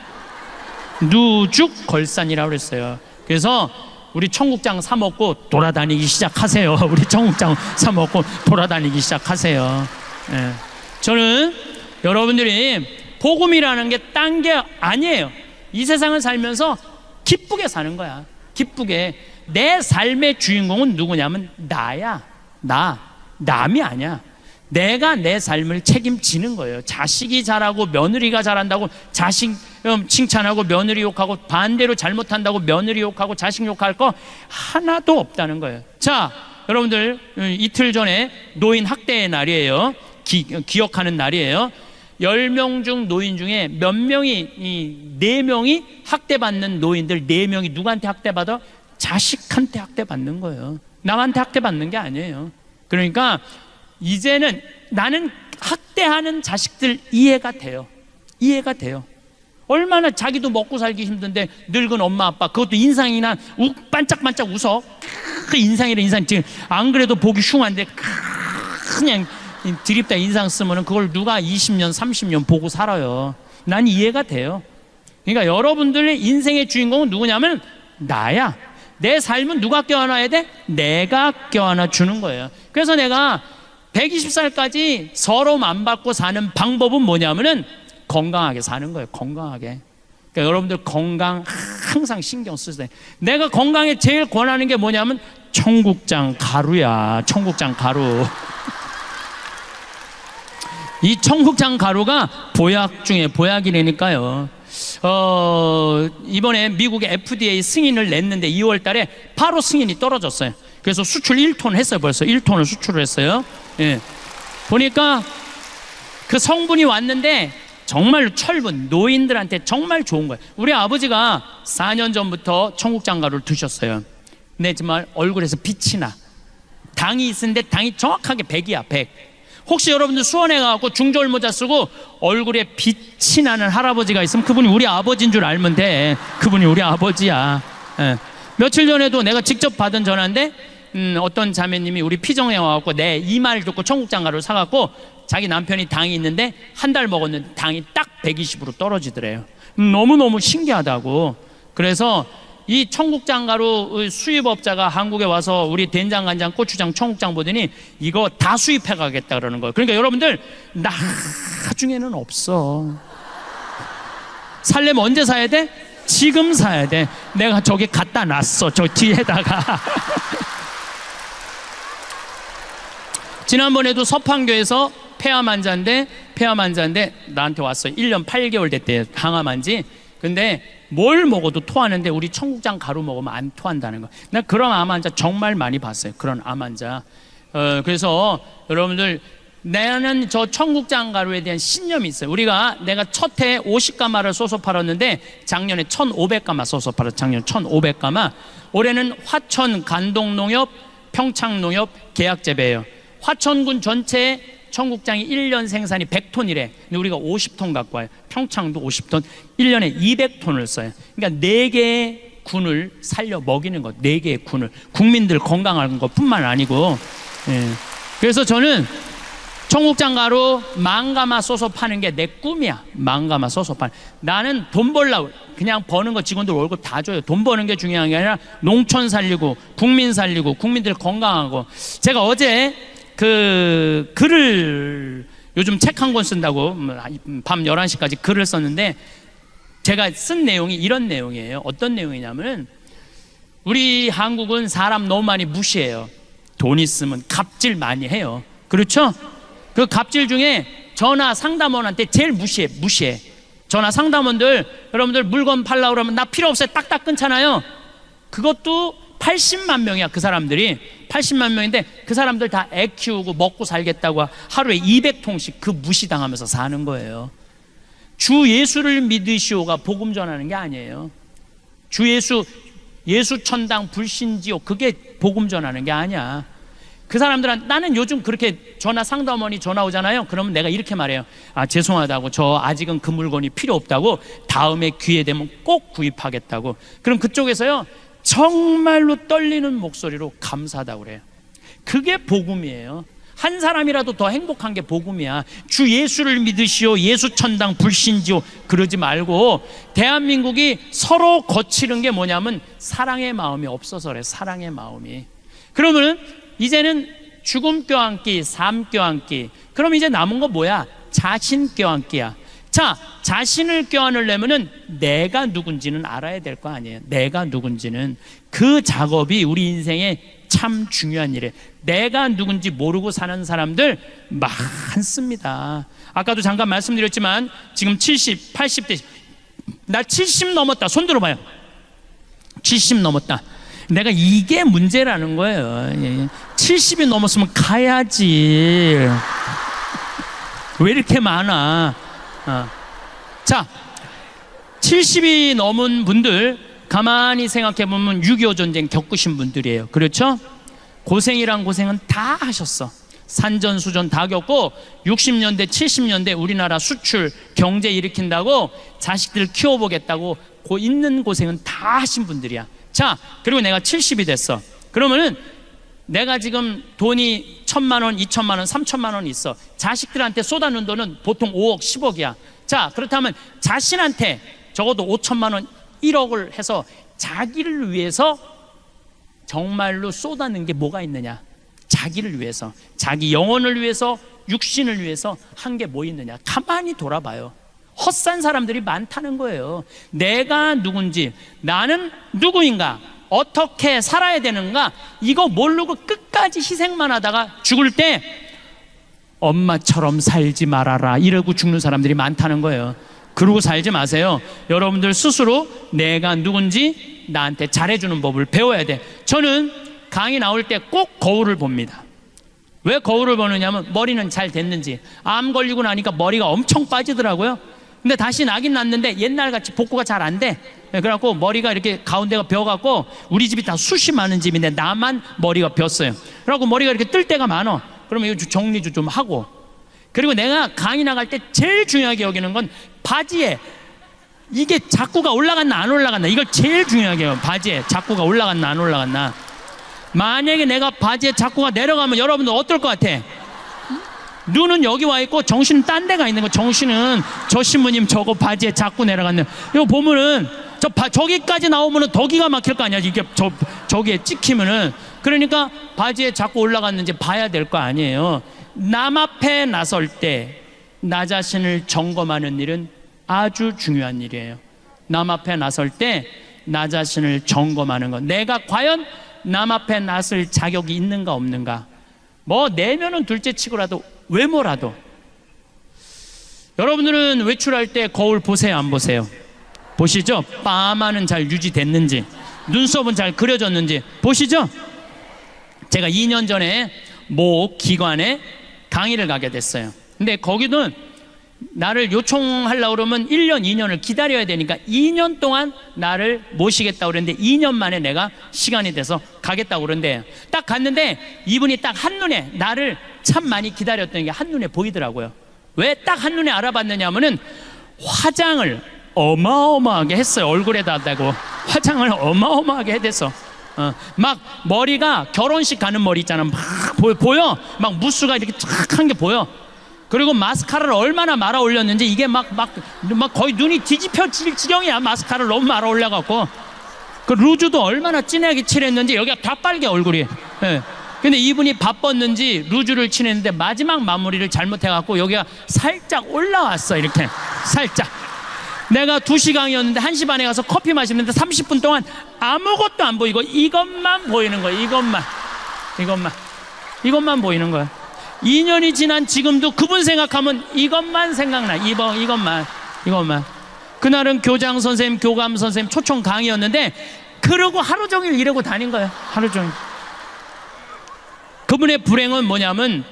누죽걸산이라고 그랬어요. 그래서 우리 청국장 사 먹고 돌아다니기 시작하세요. 우리 청국장 사 먹고 돌아다니기 시작하세요. 예. 저는 여러분들이 복음이라는 게 딴 게 아니에요. 이 세상을 살면서 기쁘게 사는 거야. 기쁘게. 내 삶의 주인공은 누구냐면 나야. 남이 아니야. 내가 내 삶을 책임지는 거예요. 자식이 잘하고 며느리가 잘한다고 자식 칭찬하고 며느리 욕하고, 반대로 잘못한다고 며느리 욕하고 자식 욕할 거 하나도 없다는 거예요. 자, 여러분들 이틀 전에 노인 학대의 날이에요. 기억하는 날이에요. 10명 중 노인 중에 몇 명이 4명이 학대받는 노인들 4명이 누구한테 학대받아? 자식한테 학대받는 거예요. 남한테 학대받는 게 아니에요. 그러니까 이제는 나는 학대하는 자식들 이해가 돼요. 이해가 돼요. 얼마나 자기도 먹고 살기 힘든데 늙은 엄마 아빠, 그것도 인상이나 반짝반짝 웃어. 그 인상이라 인상 지금 안 그래도 보기 흉한데 그냥 드립다 인상 쓰면은 그걸 누가 20년 30년 보고 살아요. 난 이해가 돼요. 그러니까 여러분들의 인생의 주인공은 누구냐면 나야. 내 삶은 누가 껴안아야 돼? 내가 껴안아 주는 거예요. 그래서 내가 120살까지 서러움 안 받고 사는 방법은 뭐냐면은 건강하게 사는 거예요. 건강하게. 그러니까 여러분들 건강 항상 신경 쓰세요. 내가 건강에 제일 권하는 게 뭐냐면 청국장 가루야. 청국장 가루. 이 청국장 가루가 보약 중에 보약이라니까요. 이번에 미국의 FDA 승인을 냈는데 2월 달에 바로 승인이 떨어졌어요. 그래서 수출 1톤 했어요. 벌써 1톤을 수출을 했어요. 예. 보니까 그 성분이 왔는데 정말 철분, 노인들한테 정말 좋은 거예요. 우리 아버지가 4년 전부터 청국장 가루를 드셨어요. 근데 정말 얼굴에서 빛이 나. 당이 있는데 당이 정확하게 100이야, 100. 혹시 여러분들 수원에 가서 중절 모자 쓰고 얼굴에 빛이 나는 할아버지가 있으면 그분이 우리 아버지인 줄 알면 돼. 그분이 우리 아버지야. 예. 며칠 전에도 내가 직접 받은 전화인데 어떤 자매님이 우리 피정에 와갖고 내 이 말 듣고 청국장 가루를 사갖고 자기 남편이 당이 있는데 한 달 먹었는데 당이 딱 120으로 떨어지더래요. 너무너무 신기하다고. 그래서 이 청국장 가루 수입업자가 한국에 와서 우리 된장, 간장, 고추장, 청국장 보더니 이거 다 수입해 가겠다 그러는 거예요. 그러니까 여러분들 나중에는 없어. 살려면 언제 사야 돼? 지금 사야 돼. 내가 저기 갖다 놨어. 저 뒤에다가. 지난번에도 서판교에서 폐암 환자인데 나한테 왔어요. 1년 8개월 됐대요. 항암 한지. 근데 뭘 먹어도 토하는데 우리 청국장 가루 먹으면 안 토한다는 거. 나 그런 암 환자 정말 많이 봤어요. 그런 암 환자. 그래서 여러분들 나는 저 청국장 가루에 대한 신념이 있어요. 내가 첫 해에 50가마를 쏘서 팔았는데 작년에 1,500가마 쏘서 팔았어요. 작년 1,500가마. 올해는 화천 간동농협, 평창농협 계약 재배예요. 화천군 전체에 청국장이 1년 생산이 100톤이래. 근데 우리가 50톤 갖고 와요. 평창도 50톤. 1년에 200톤을 써요. 그러니까 4개의 군을 살려 먹이는 것. 4개의 군을. 국민들 건강한 것 뿐만 아니고. 예. 그래서 저는 청국장 가루 10,000가마 써서 파는 게 내 꿈이야. 10,000가마 써서 파는. 나는 돈 벌려고 그냥 버는 거 직원들 월급 다 줘요. 돈 버는 게 중요한 게 아니라 농촌 살리고 국민 살리고 국민들 건강하고. 제가 어제 그 글을 요즘 책 한 권 쓴다고 밤 11시까지 글을 썼는데 제가 쓴 내용이 이런 내용이에요. 어떤 내용이냐면 우리 한국은 사람 너무 많이 무시해요. 돈 있으면 갑질 많이 해요. 그렇죠? 그 갑질 중에 전화 상담원한테 제일 무시해. 전화 상담원들, 여러분들 물건 팔라고 그러면 나 필요 없어요. 딱딱 끊잖아요. 그것도 80만 명이야. 그 사람들이 80만 명인데 그 사람들 다 애 키우고 먹고 살겠다고 하루에 200통씩 그 무시당하면서 사는 거예요. 주 예수를 믿으시오가 복음 전하는 게 아니에요. 주 예수 천당 불신지옥, 그게 복음 전하는 게 아니야. 그 사람들은, 나는 요즘 그렇게 전화 상담원이 전화 오잖아요. 그러면 내가 이렇게 말해요. 아, 죄송하다고, 저 아직은 그 물건이 필요 없다고, 다음에 기회 되면 꼭 구입하겠다고. 그럼 그쪽에서요 정말로 떨리는 목소리로 감사하다고 그래요. 그게 복음이에요. 한 사람이라도 더 행복한 게 복음이야. 주 예수를 믿으시오, 예수 천당 불신지오 그러지 말고, 대한민국이 서로 거치는 게 뭐냐면 사랑의 마음이 없어서 그래. 사랑의 마음이. 그러면은 이제는 죽음 껴안기, 삶 껴안기. 그럼 이제 남은 거 뭐야? 자신 껴안기야. 자, 자신을 껴안으려면은 내가 누군지는 알아야 될 거 아니에요. 내가 누군지는. 그 작업이 우리 인생에 참 중요한 일이에요. 내가 누군지 모르고 사는 사람들 많습니다. 아까도 잠깐 말씀드렸지만 지금 70, 80대, 나 70 넘었다. 손 들어봐요. 70 넘었다. 내가 이게 문제라는 거예요. 70이 넘었으면 가야지. 왜 이렇게 많아? 자, 70이 넘은 분들 가만히 생각해 보면 6.25 전쟁 겪으신 분들이에요. 그렇죠? 고생이란 고생은 다 하셨어. 산전수전 다 겪고 60년대 70년대 우리나라 수출 경제 일으킨다고 자식들 키워보겠다고 있는 고생은 다 하신 분들이야. 자, 그리고 내가 70이 됐어. 그러면은 내가 지금 돈이 1,000만 원, 2,000만 원, 3,000만 원 있어. 자식들한테 쏟아놓은 돈은 보통 5억, 10억이야. 자, 그렇다면 자신한테 적어도 5,000만 원, 1억을 해서 자기를 위해서 정말로 쏟아낸 게 뭐가 있느냐? 자기를 위해서, 자기 영혼을 위해서, 육신을 위해서 한 게 뭐 있느냐? 가만히 돌아봐요. 헛산 사람들이 많다는 거예요. 내가 누군지, 나는 누구인가, 어떻게 살아야 되는가, 이거 모르고 끝까지 희생만 하다가 죽을 때 엄마처럼 살지 말아라 이러고 죽는 사람들이 많다는 거예요. 그러고 살지 마세요. 여러분들 스스로 내가 누군지 나한테 잘해주는 법을 배워야 돼. 저는 강의 나올 때 꼭 거울을 봅니다. 왜 거울을 보느냐면 머리는 잘 됐는지. 암 걸리고 나니까 머리가 엄청 빠지더라고요. 근데 다시 나긴 났는데 옛날같이 복구가 잘 안 돼. 그래갖고 머리가 이렇게 가운데가 벼갖고, 우리 집이 다 숱이 많은 집인데 나만 머리가 벼었어요. 그래갖고 머리가 이렇게 뜰 때가 많아. 그러면 이거 정리도 좀 하고. 그리고 내가 강의 나갈 때 제일 중요하게 여기는 건 바지에 이게 자꾸가 올라갔나 안 올라갔나, 이걸 제일 중요하게 해요. 바지에 자꾸가 올라갔나 안 올라갔나. 만약에 내가 바지에 자꾸가 내려가면 여러분들 어떨 것 같아? 눈은 여기 와 있고 정신은 딴 데가 있는 거. 정신은 저 신부님 저거 바지에 자꾸 내려갔네. 이거 보면은 저기까지 나오면은 더 기가 막힐 거 아니야. 이게 저기에 찍히면은. 그러니까 바지에 자꾸 올라갔는지 봐야 될 거 아니에요. 남 앞에 나설 때 나 자신을 점검하는 일은 아주 중요한 일이에요. 남 앞에 나설 때 나 자신을 점검하는 것. 내가 과연 남 앞에 나설 자격이 있는가 없는가. 뭐 내면은 둘째 치고라도 외모라도. 여러분들은 외출할 때 거울 보세요, 안 보세요? 보시죠? 파마는 잘 유지됐는지, 눈썹은 잘 그려졌는지 보시죠? 제가 2년 전에 모 기관에 강의를 가게 됐어요. 근데 거기는 나를 요청하려고 그러면 1년, 2년을 기다려야 되니까 2년 동안 나를 모시겠다고 그랬는데 2년 만에 내가 시간이 돼서 가겠다고 그러는데, 딱 갔는데 이분이 딱 한눈에 나를 참 많이 기다렸던 게 한눈에 보이더라고요. 왜 딱 한눈에 알아봤느냐 하면은 화장을 어마어마하게 했어요. 얼굴에다 대고 화장을 어마어마하게 해댔어. 막 머리가 결혼식 가는 머리 있잖아. 막 보여. 막 무스가 이렇게 쫙 한 게 보여. 그리고 마스카라를 얼마나 말아 올렸는지 이게 막 거의 눈이 뒤집혀질 지경이야. 마스카라를 너무 말아 올려갖고. 그 루즈도 얼마나 진하게 칠했는지 여기가 다 빨개, 얼굴이. 예. 근데 이분이 바빴는지 루즈를 칠했는데 마지막 마무리를 잘못해갖고 여기가 살짝 올라왔어. 이렇게 살짝. 내가 2시 강의였는데 1시 반에 가서 커피 마시는데 30분 동안 아무것도 안 보이고 이것만 보이는 거야. 이것만 보이는 거야. 2년이 지난 지금도 그분 생각하면 이것만 생각나. 이것만. 그날은 교장 선생님, 교감 선생님 초청 강의였는데 그러고 하루 종일 이러고 다닌 거예요. 하루 종일. 그분의 불행은 뭐냐면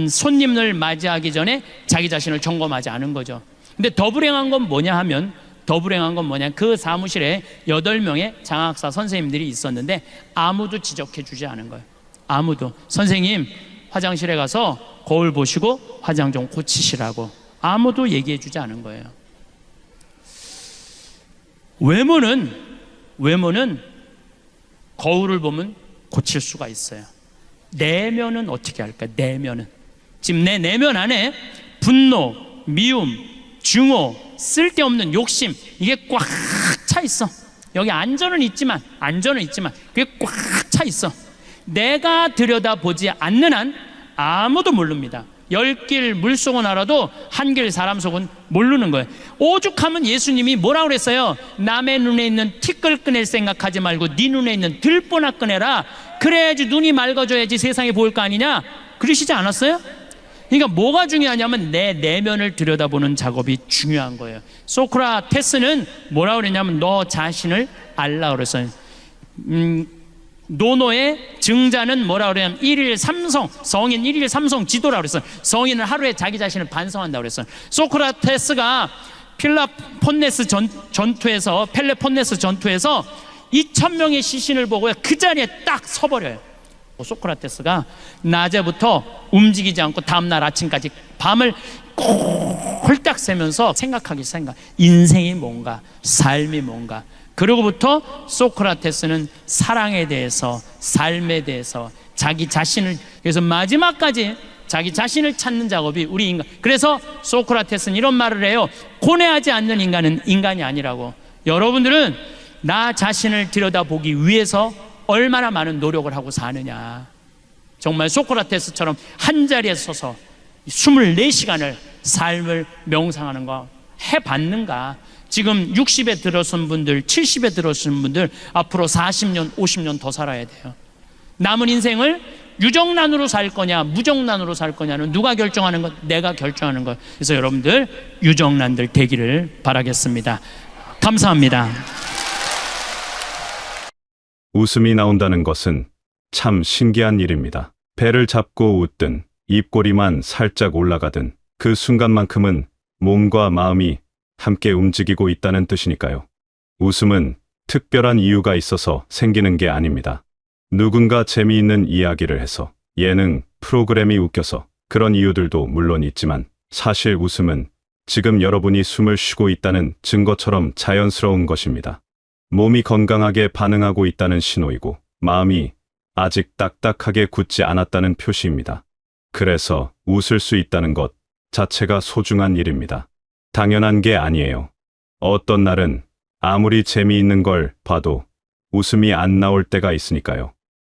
손님을 맞이하기 전에 자기 자신을 점검하지 않은 거죠. 근데 더 불행한 건 뭐냐 하면 그 사무실에 8명의 장학사 선생님들이 있었는데 아무도 지적해 주지 않은 거예요. 아무도. 선생님 화장실에 가서 거울 보시고 화장 좀 고치시라고 아무도 얘기해 주지 않은 거예요. 외모는 거울을 보면 고칠 수가 있어요. 내면은 어떻게 할까? 내면은 지금 내 내면 안에 분노, 미움, 증오, 쓸데없는 욕심 이게 꽉 차 있어. 여기 안전은 있지만 그게 꽉 차 있어. 내가 들여다보지 않는 한 아무도 모릅니다. 10길 물속은 알아도 한 길 사람 속은 모르는 거예요. 오죽하면 예수님이 뭐라고 그랬어요? 남의 눈에 있는 티끌 꺼낼 생각하지 말고 네 눈에 있는 들보나 꺼내라. 그래야지 눈이 맑아져야지 세상이 보일 거 아니냐? 그러시지 않았어요? 그러니까 뭐가 중요하냐면 내 내면을 들여다보는 작업이 중요한 거예요. 소크라테스는 뭐라고 그랬냐면 너 자신을 알라 그랬어요. 노노의 증자는 뭐라고 그러냐면 성인 1일 3성 지도라고 그랬어요. 성인은 하루에 자기 자신을 반성한다고 그랬어요. 소크라테스가 펠레폰네스 전투에서 2,000명의 시신을 보고 그 자리에 딱 서버려요. 소크라테스가 낮에부터 움직이지 않고 다음날 아침까지 밤을 홀딱 새면서 인생이 뭔가, 삶이 뭔가. 그러고부터 소크라테스는 사랑에 대해서, 삶에 대해서, 자기 자신을, 그래서 마지막까지 자기 자신을 찾는 작업이 우리 인간. 그래서 소크라테스는 이런 말을 해요. 고뇌하지 않는 인간은 인간이 아니라고. 여러분들은 나 자신을 들여다보기 위해서 얼마나 많은 노력을 하고 사느냐. 정말 소크라테스처럼 한 자리에 서서 24시간을 삶을 명상하는 거 해봤는가? 지금 60에 들어선 분들, 70에 들어선 분들 앞으로 40년, 50년 더 살아야 돼요. 남은 인생을 유정란으로 살 거냐 무정란으로 살 거냐는 누가 결정하는 것? 내가 결정하는 것. 그래서 여러분들 유정란들 되기를 바라겠습니다. 감사합니다. 웃음이 나온다는 것은 참 신기한 일입니다. 배를 잡고 웃든 입꼬리만 살짝 올라가든 그 순간만큼은 몸과 마음이 함께 움직이고 있다는 뜻이니까요. 웃음은 특별한 이유가 있어서 생기는 게 아닙니다. 누군가 재미있는 이야기를 해서 예능 프로그램이 웃겨서 그런 이유들도 물론 있지만 사실 웃음은 지금 여러분이 숨을 쉬고 있다는 증거처럼 자연스러운 것입니다. 몸이 건강하게 반응하고 있다는 신호이고 마음이 아직 딱딱하게 굳지 않았다는 표시입니다. 그래서 웃을 수 있다는 것 자체가 소중한 일입니다. 당연한 게 아니에요. 어떤 날은 아무리 재미있는 걸 봐도 웃음이 안 나올 때가 있으니까요.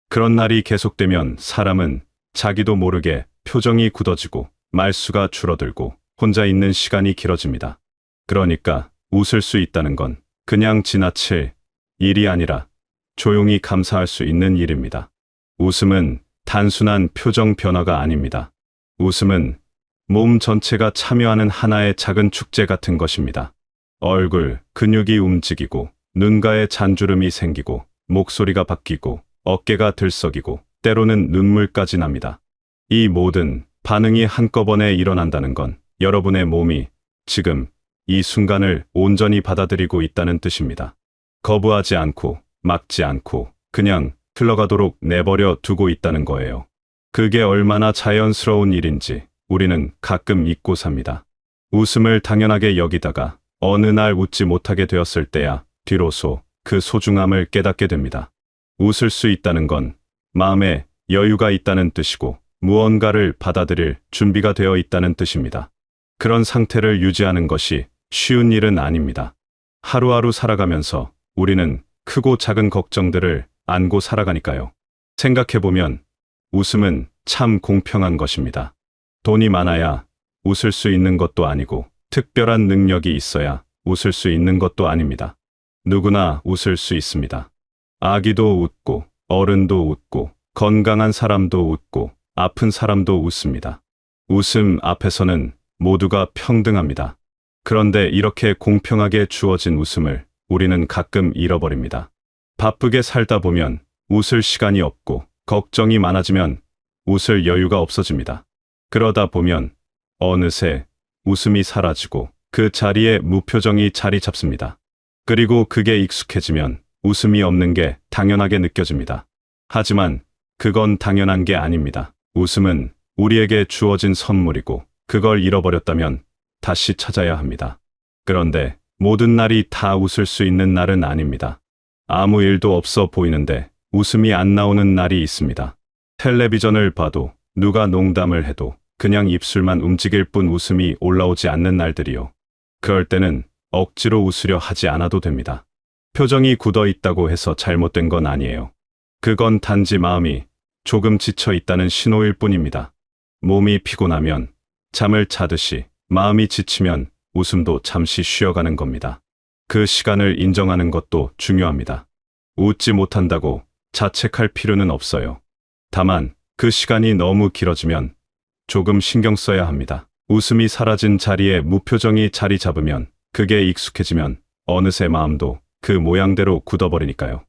그런 날이 계속되면 사람은 자기도 모르게 표정이 굳어지고 말수가 줄어들고 혼자 있는 시간이 길어집니다. 그러니까 웃을 수 있다는 건 그냥 지나칠 일이 아니라 조용히 감사할 수 있는 일입니다. 웃음은 단순한 표정 변화가 아닙니다. 웃음은 몸 전체가 참여하는 하나의 작은 축제 같은 것입니다. 얼굴, 근육이 움직이고 눈가에 잔주름이 생기고 목소리가 바뀌고 어깨가 들썩이고 때로는 눈물까지 납니다. 이 모든 반응이 한꺼번에 일어난다는 건 여러분의 몸이 지금 이 순간을 온전히 받아들이고 있다는 뜻입니다. 거부하지 않고 막지 않고 그냥 흘러가도록 내버려 두고 있다는 거예요. 그게 얼마나 자연스러운 일인지 우리는 가끔 잊고 삽니다. 웃음을 당연하게 여기다가 어느 날 웃지 못하게 되었을 때야 뒤로소 그 소중함을 깨닫게 됩니다. 웃을 수 있다는 건 마음에 여유가 있다는 뜻이고 무언가를 받아들일 준비가 되어 있다는 뜻입니다. 그런 상태를 유지하는 것이 쉬운 일은 아닙니다. 하루하루 살아가면서 우리는 크고 작은 걱정들을 안고 살아가니까요. 생각해보면 웃음은 참 공평한 것입니다. 돈이 많아야 웃을 수 있는 것도 아니고 특별한 능력이 있어야 웃을 수 있는 것도 아닙니다. 누구나 웃을 수 있습니다. 아기도 웃고 어른도 웃고 건강한 사람도 웃고 아픈 사람도 웃습니다. 웃음 앞에서는 모두가 평등합니다. 그런데 이렇게 공평하게 주어진 웃음을 우리는 가끔 잃어버립니다. 바쁘게 살다 보면 웃을 시간이 없고 걱정이 많아지면 웃을 여유가 없어집니다. 그러다 보면 어느새 웃음이 사라지고 그 자리에 무표정이 자리 잡습니다. 그리고 그게 익숙해지면 웃음이 없는 게 당연하게 느껴집니다. 하지만 그건 당연한 게 아닙니다. 웃음은 우리에게 주어진 선물이고 그걸 잃어버렸다면 다시 찾아야 합니다. 그런데 모든 날이 다 웃을 수 있는 날은 아닙니다. 아무 일도 없어 보이는데 웃음이 안 나오는 날이 있습니다. 텔레비전을 봐도 누가 농담을 해도 그냥 입술만 움직일 뿐 웃음이 올라오지 않는 날들이요. 그럴 때는 억지로 웃으려 하지 않아도 됩니다. 표정이 굳어 있다고 해서 잘못된 건 아니에요. 그건 단지 마음이 조금 지쳐 있다는 신호일 뿐입니다. 몸이 피곤하면 잠을 자듯이 마음이 지치면 웃음도 잠시 쉬어가는 겁니다. 그 시간을 인정하는 것도 중요합니다. 웃지 못한다고 자책할 필요는 없어요. 다만 그 시간이 너무 길어지면 조금 신경 써야 합니다. 웃음이 사라진 자리에 무표정이 자리 잡으면 그게 익숙해지면 어느새 마음도 그 모양대로 굳어버리니까요.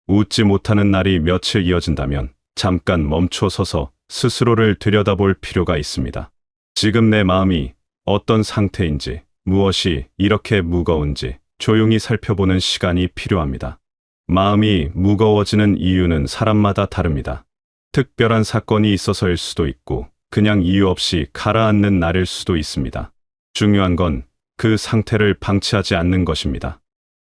웃지 못하는 날이 며칠 이어진다면 잠깐 멈춰 서서 스스로를 들여다볼 필요가 있습니다. 지금 내 마음이 어떤 상태인지, 무엇이 이렇게 무거운지 조용히 살펴보는 시간이 필요합니다. 마음이 무거워지는 이유는 사람마다 다릅니다. 특별한 사건이 있어서일 수도 있고 그냥 이유 없이 가라앉는 날일 수도 있습니다. 중요한 건 그 상태를 방치하지 않는 것입니다.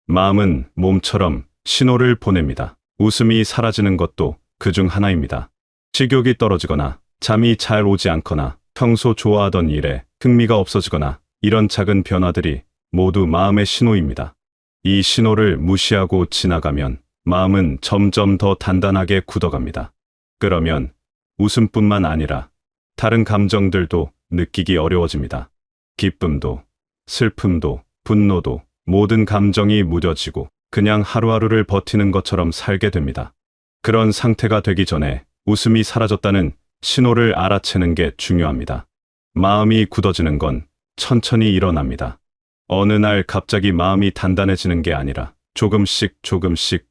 마음은 몸처럼 신호를 보냅니다. 웃음이 사라지는 것도 그중 하나입니다. 식욕이 떨어지거나 잠이 잘 오지 않거나 평소 좋아하던 일에 흥미가 없어지거나 이런 작은 변화들이 모두 마음의 신호입니다. 이 신호를 무시하고 지나가면 마음은 점점 더 단단하게 굳어갑니다. 그러면 웃음뿐만 아니라 다른 감정들도 느끼기 어려워집니다. 기쁨도, 슬픔도, 분노도 모든 감정이 무뎌지고 그냥 하루하루를 버티는 것처럼 살게 됩니다. 그런 상태가 되기 전에 웃음이 사라졌다는 신호를 알아채는 게 중요합니다. 마음이 굳어지는 건 천천히 일어납니다. 어느 날 갑자기 마음이 단단해지는 게 아니라 조금씩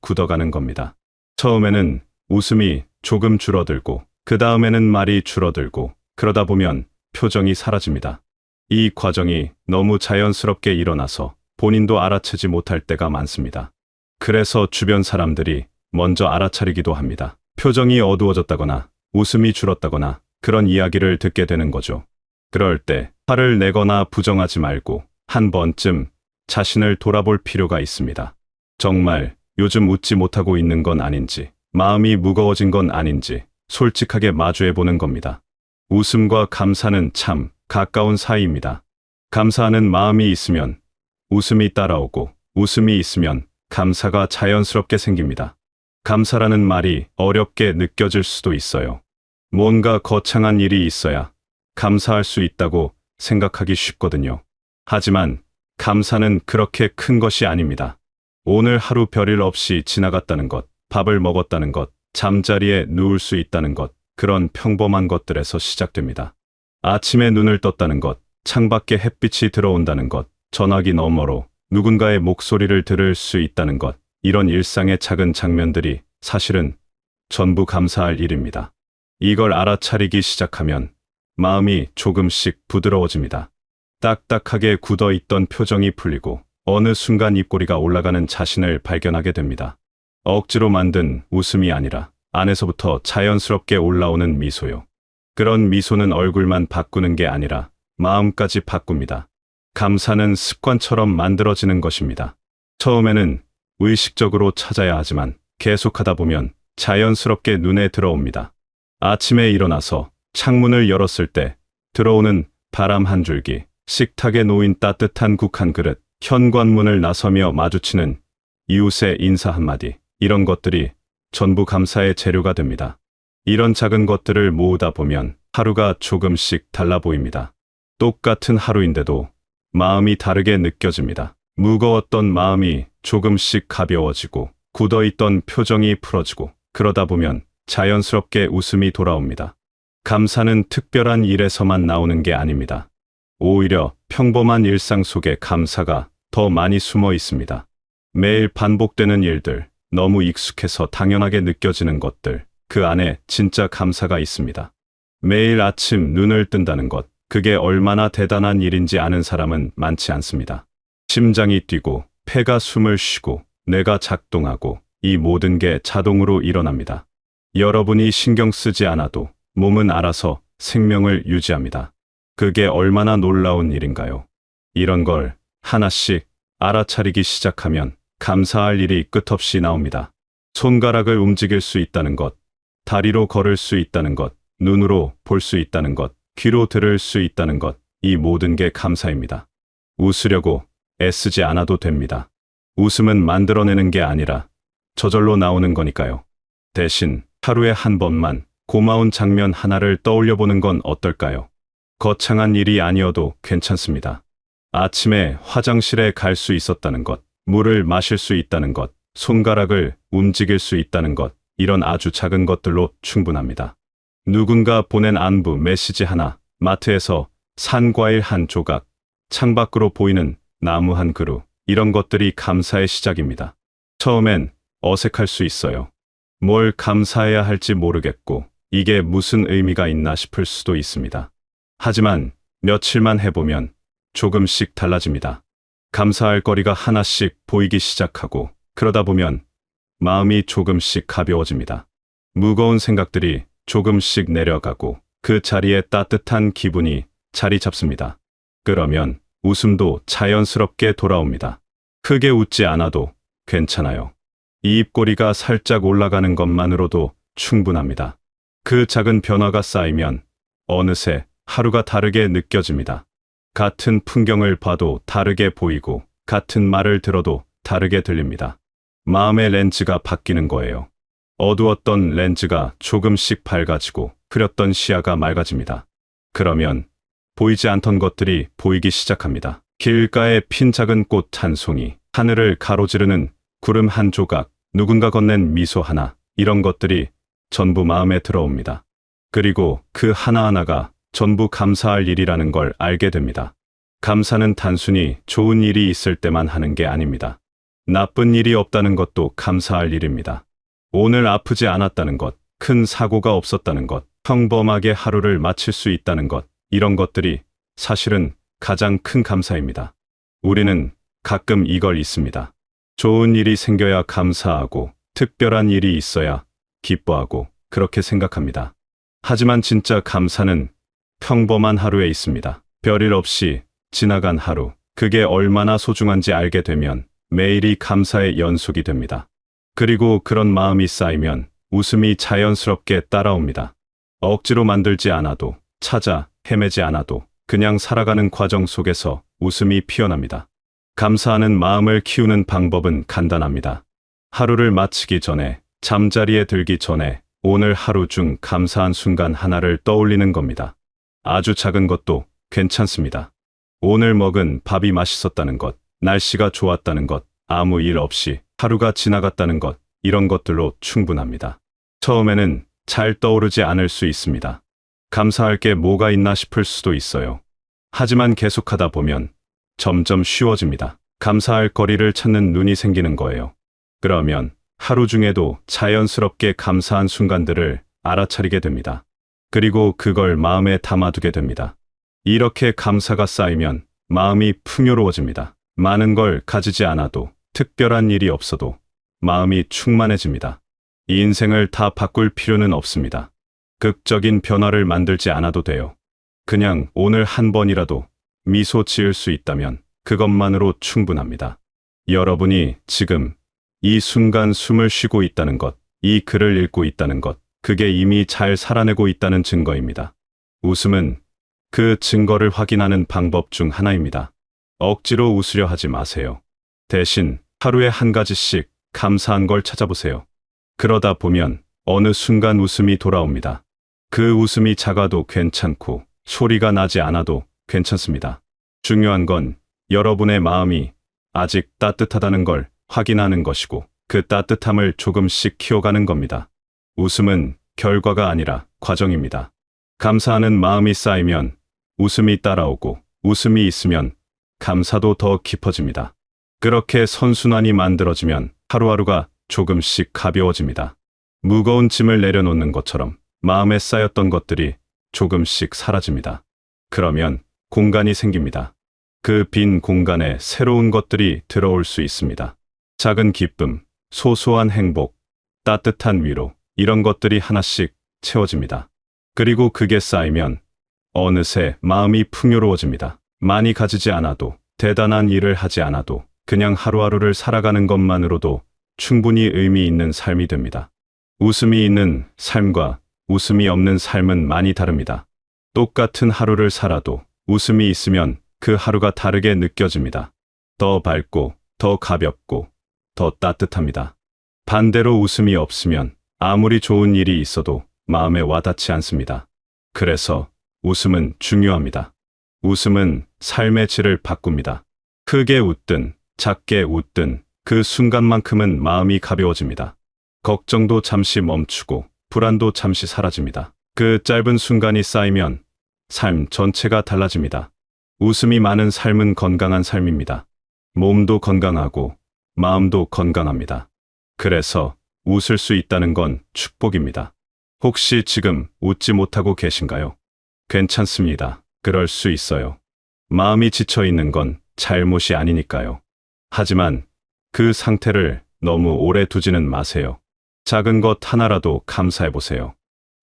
굳어가는 겁니다. 처음에는 웃음이 조금 줄어들고 그 다음에는 말이 줄어들고 그러다 보면 표정이 사라집니다. 이 과정이 너무 자연스럽게 일어나서 본인도 알아채지 못할 때가 많습니다. 그래서 주변 사람들이 먼저 알아차리기도 합니다. 표정이 어두워졌다거나 웃음이 줄었다거나 그런 이야기를 듣게 되는 거죠. 그럴 때 화를 내거나 부정하지 말고 한 번쯤 자신을 돌아볼 필요가 있습니다. 정말 요즘 웃지 못하고 있는 건 아닌지, 마음이 무거워진 건 아닌지 솔직하게 마주해보는 겁니다. 웃음과 감사는 참 가까운 사이입니다. 감사하는 마음이 있으면 웃음이 따라오고 웃음이 있으면 감사가 자연스럽게 생깁니다. 감사라는 말이 어렵게 느껴질 수도 있어요. 뭔가 거창한 일이 있어야 감사할 수 있다고 생각하기 쉽거든요. 하지만 감사는 그렇게 큰 것이 아닙니다. 오늘 하루 별일 없이 지나갔다는 것, 밥을 먹었다는 것, 잠자리에 누울 수 있다는 것, 그런 평범한 것들에서 시작됩니다. 아침에 눈을 떴다는 것, 창밖에 햇빛이 들어온다는 것, 전화기 너머로 누군가의 목소리를 들을 수 있다는 것, 이런 일상의 작은 장면들이 사실은 전부 감사할 일입니다. 이걸 알아차리기 시작하면 마음이 조금씩 부드러워집니다. 딱딱하게 굳어있던 표정이 풀리고 어느 순간 입꼬리가 올라가는 자신을 발견하게 됩니다. 억지로 만든 웃음이 아니라 안에서부터 자연스럽게 올라오는 미소요. 그런 미소는 얼굴만 바꾸는 게 아니라 마음까지 바꿉니다. 감사는 습관처럼 만들어지는 것입니다. 처음에는 의식적으로 찾아야 하지만 계속하다 보면 자연스럽게 눈에 들어옵니다. 아침에 일어나서 창문을 열었을 때 들어오는 바람 한 줄기, 식탁에 놓인 따뜻한 국 한 그릇, 현관문을 나서며 마주치는 이웃의 인사 한마디, 이런 것들이 전부 감사의 재료가 됩니다. 이런 작은 것들을 모으다 보면 하루가 조금씩 달라 보입니다. 똑같은 하루인데도 마음이 다르게 느껴집니다. 무거웠던 마음이 조금씩 가벼워지고 굳어있던 표정이 풀어지고 그러다 보면 자연스럽게 웃음이 돌아옵니다. 감사는 특별한 일에서만 나오는 게 아닙니다. 오히려 평범한 일상 속에 감사가 더 많이 숨어 있습니다. 매일 반복되는 일들, 너무 익숙해서 당연하게 느껴지는 것들, 그 안에 진짜 감사가 있습니다. 매일 아침 눈을 뜬다는 것, 그게 얼마나 대단한 일인지 아는 사람은 많지 않습니다. 심장이 뛰고, 폐가 숨을 쉬고, 뇌가 작동하고, 이 모든 게 자동으로 일어납니다. 여러분이 신경 쓰지 않아도 몸은 알아서 생명을 유지합니다. 그게 얼마나 놀라운 일인가요? 이런 걸 하나씩 알아차리기 시작하면 감사할 일이 끝없이 나옵니다. 손가락을 움직일 수 있다는 것, 다리로 걸을 수 있다는 것, 눈으로 볼 수 있다는 것, 귀로 들을 수 있다는 것, 이 모든 게 감사입니다. 웃으려고 애쓰지 않아도 됩니다. 웃음은 만들어내는 게 아니라 저절로 나오는 거니까요. 대신 하루에 한 번만 고마운 장면 하나를 떠올려 보는 건 어떨까요? 거창한 일이 아니어도 괜찮습니다. 아침에 화장실에 갈 수 있었다는 것, 물을 마실 수 있다는 것, 손가락을 움직일 수 있다는 것, 이런 아주 작은 것들로 충분합니다. 누군가 보낸 안부 메시지 하나, 마트에서 산 과일 한 조각, 창밖으로 보이는 나무 한 그루, 이런 것들이 감사의 시작입니다. 처음엔 어색할 수 있어요. 뭘 감사해야 할지 모르겠고, 이게 무슨 의미가 있나 싶을 수도 있습니다. 하지만 며칠만 해보면 조금씩 달라집니다. 감사할 거리가 하나씩 보이기 시작하고, 그러다 보면 마음이 조금씩 가벼워집니다. 무거운 생각들이 조금씩 내려가고, 그 자리에 따뜻한 기분이 자리 잡습니다. 그러면 웃음도 자연스럽게 돌아옵니다. 크게 웃지 않아도 괜찮아요. 이 입꼬리가 살짝 올라가는 것만으로도 충분합니다. 그 작은 변화가 쌓이면 어느새 하루가 다르게 느껴집니다. 같은 풍경을 봐도 다르게 보이고, 같은 말을 들어도 다르게 들립니다. 마음의 렌즈가 바뀌는 거예요. 어두웠던 렌즈가 조금씩 밝아지고, 흐렸던 시야가 맑아집니다. 그러면 보이지 않던 것들이 보이기 시작합니다. 길가에 핀 작은 꽃 한 송이, 하늘을 가로지르는 구름 한 조각, 누군가 건넨 미소 하나, 이런 것들이 전부 마음에 들어옵니다. 그리고 그 하나하나가 전부 감사할 일이라는 걸 알게 됩니다. 감사는 단순히 좋은 일이 있을 때만 하는 게 아닙니다. 나쁜 일이 없다는 것도 감사할 일입니다. 오늘 아프지 않았다는 것, 큰 사고가 없었다는 것, 평범하게 하루를 마칠 수 있다는 것, 이런 것들이 사실은 가장 큰 감사입니다. 우리는 가끔 이걸 잊습니다. 좋은 일이 생겨야 감사하고, 특별한 일이 있어야 기뻐하고, 그렇게 생각합니다. 하지만 진짜 감사는 평범한 하루에 있습니다. 별일 없이 지나간 하루, 그게 얼마나 소중한지 알게 되면 매일이 감사의 연속이 됩니다. 그리고 그런 마음이 쌓이면 웃음이 자연스럽게 따라옵니다. 억지로 만들지 않아도, 찾아 헤매지 않아도, 그냥 살아가는 과정 속에서 웃음이 피어납니다. 감사하는 마음을 키우는 방법은 간단합니다. 하루를 마치기 전에, 잠자리에 들기 전에 오늘 하루 중 감사한 순간 하나를 떠올리는 겁니다. 아주 작은 것도 괜찮습니다. 오늘 먹은 밥이 맛있었다는 것, 날씨가 좋았다는 것, 아무 일 없이 하루가 지나갔다는 것, 이런 것들로 충분합니다. 처음에는 잘 떠오르지 않을 수 있습니다. 감사할 게 뭐가 있나 싶을 수도 있어요. 하지만 계속하다 보면 점점 쉬워집니다. 감사할 거리를 찾는 눈이 생기는 거예요. 그러면 하루 중에도 자연스럽게 감사한 순간들을 알아차리게 됩니다. 그리고 그걸 마음에 담아두게 됩니다. 이렇게 감사가 쌓이면 마음이 풍요로워집니다. 많은 걸 가지지 않아도, 특별한 일이 없어도 마음이 충만해집니다. 이 인생을 다 바꿀 필요는 없습니다. 극적인 변화를 만들지 않아도 돼요. 그냥 오늘 한 번이라도 미소 지을 수 있다면 그것만으로 충분합니다. 여러분이 지금 이 순간 숨을 쉬고 있다는 것, 이 글을 읽고 있다는 것, 그게 이미 잘 살아내고 있다는 증거입니다. 웃음은 그 증거를 확인하는 방법 중 하나입니다. 억지로 웃으려 하지 마세요. 대신 하루에 한 가지씩 감사한 걸 찾아보세요. 그러다 보면 어느 순간 웃음이 돌아옵니다. 그 웃음이 작아도 괜찮고 소리가 나지 않아도 괜찮습니다. 중요한 건 여러분의 마음이 아직 따뜻하다는 걸 확인하는 것이고, 그 따뜻함을 조금씩 키워가는 겁니다. 웃음은 결과가 아니라 과정입니다. 감사하는 마음이 쌓이면 웃음이 따라오고 웃음이 있으면 감사도 더 깊어집니다. 그렇게 선순환이 만들어지면 하루하루가 조금씩 가벼워집니다. 무거운 짐을 내려놓는 것처럼 마음에 쌓였던 것들이 조금씩 사라집니다. 그러면 공간이 생깁니다. 그 빈 공간에 새로운 것들이 들어올 수 있습니다. 작은 기쁨, 소소한 행복, 따뜻한 위로, 이런 것들이 하나씩 채워집니다. 그리고 그게 쌓이면 어느새 마음이 풍요로워집니다. 많이 가지지 않아도, 대단한 일을 하지 않아도 그냥 하루하루를 살아가는 것만으로도 충분히 의미 있는 삶이 됩니다. 웃음이 있는 삶과 웃음이 없는 삶은 많이 다릅니다. 똑같은 하루를 살아도 웃음이 있으면 그 하루가 다르게 느껴집니다. 더 밝고, 더 가볍고, 더 따뜻합니다. 반대로 웃음이 없으면 아무리 좋은 일이 있어도 마음에 와닿지 않습니다. 그래서 웃음은 중요합니다. 웃음은 삶의 질을 바꿉니다. 크게 웃든 작게 웃든 그 순간만큼은 마음이 가벼워집니다. 걱정도 잠시 멈추고 불안도 잠시 사라집니다. 그 짧은 순간이 쌓이면 삶 전체가 달라집니다. 웃음이 많은 삶은 건강한 삶입니다. 몸도 건강하고 마음도 건강합니다. 그래서 웃을 수 있다는 건 축복입니다. 혹시 지금 웃지 못하고 계신가요? 괜찮습니다. 그럴 수 있어요. 마음이 지쳐 있는 건 잘못이 아니니까요. 하지만 그 상태를 너무 오래 두지는 마세요. 작은 것 하나라도 감사해 보세요.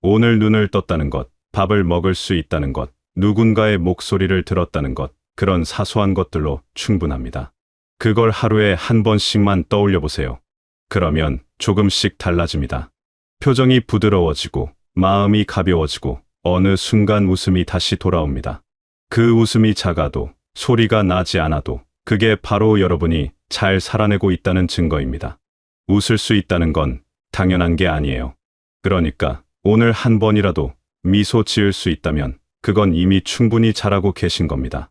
오늘 눈을 떴다는 것, 밥을 먹을 수 있다는 것, 누군가의 목소리를 들었다는 것, 그런 사소한 것들로 충분합니다. 그걸 하루에 한 번씩만 떠올려 보세요. 그러면 조금씩 달라집니다. 표정이 부드러워지고 마음이 가벼워지고 어느 순간 웃음이 다시 돌아옵니다. 그 웃음이 작아도 소리가 나지 않아도 그게 바로 여러분이 잘 살아내고 있다는 증거입니다. 웃을 수 있다는 건 당연한 게 아니에요. 그러니까 오늘 한 번이라도 미소 지을 수 있다면 그건 이미 충분히 잘하고 계신 겁니다.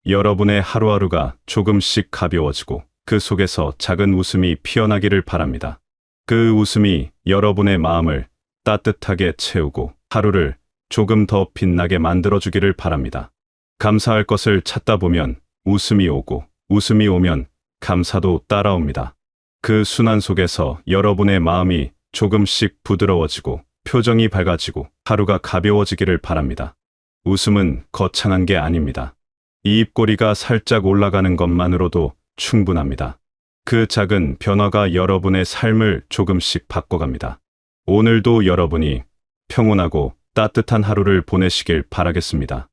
여러분의 하루하루가 조금씩 가벼워지고 그 속에서 작은 웃음이 피어나기를 바랍니다. 그 웃음이 여러분의 마음을 따뜻하게 채우고 하루를 조금 더 빛나게 만들어주기를 바랍니다. 감사할 것을 찾다 보면 웃음이 오고 웃음이 오면 감사도 따라옵니다. 그 순환 속에서 여러분의 마음이 조금씩 부드러워지고 표정이 밝아지고 하루가 가벼워지기를 바랍니다. 웃음은 거창한 게 아닙니다. 이 입꼬리가 살짝 올라가는 것만으로도 충분합니다. 그 작은 변화가 여러분의 삶을 조금씩 바꿔갑니다. 오늘도 여러분이 평온하고 따뜻한 하루를 보내시길 바라겠습니다.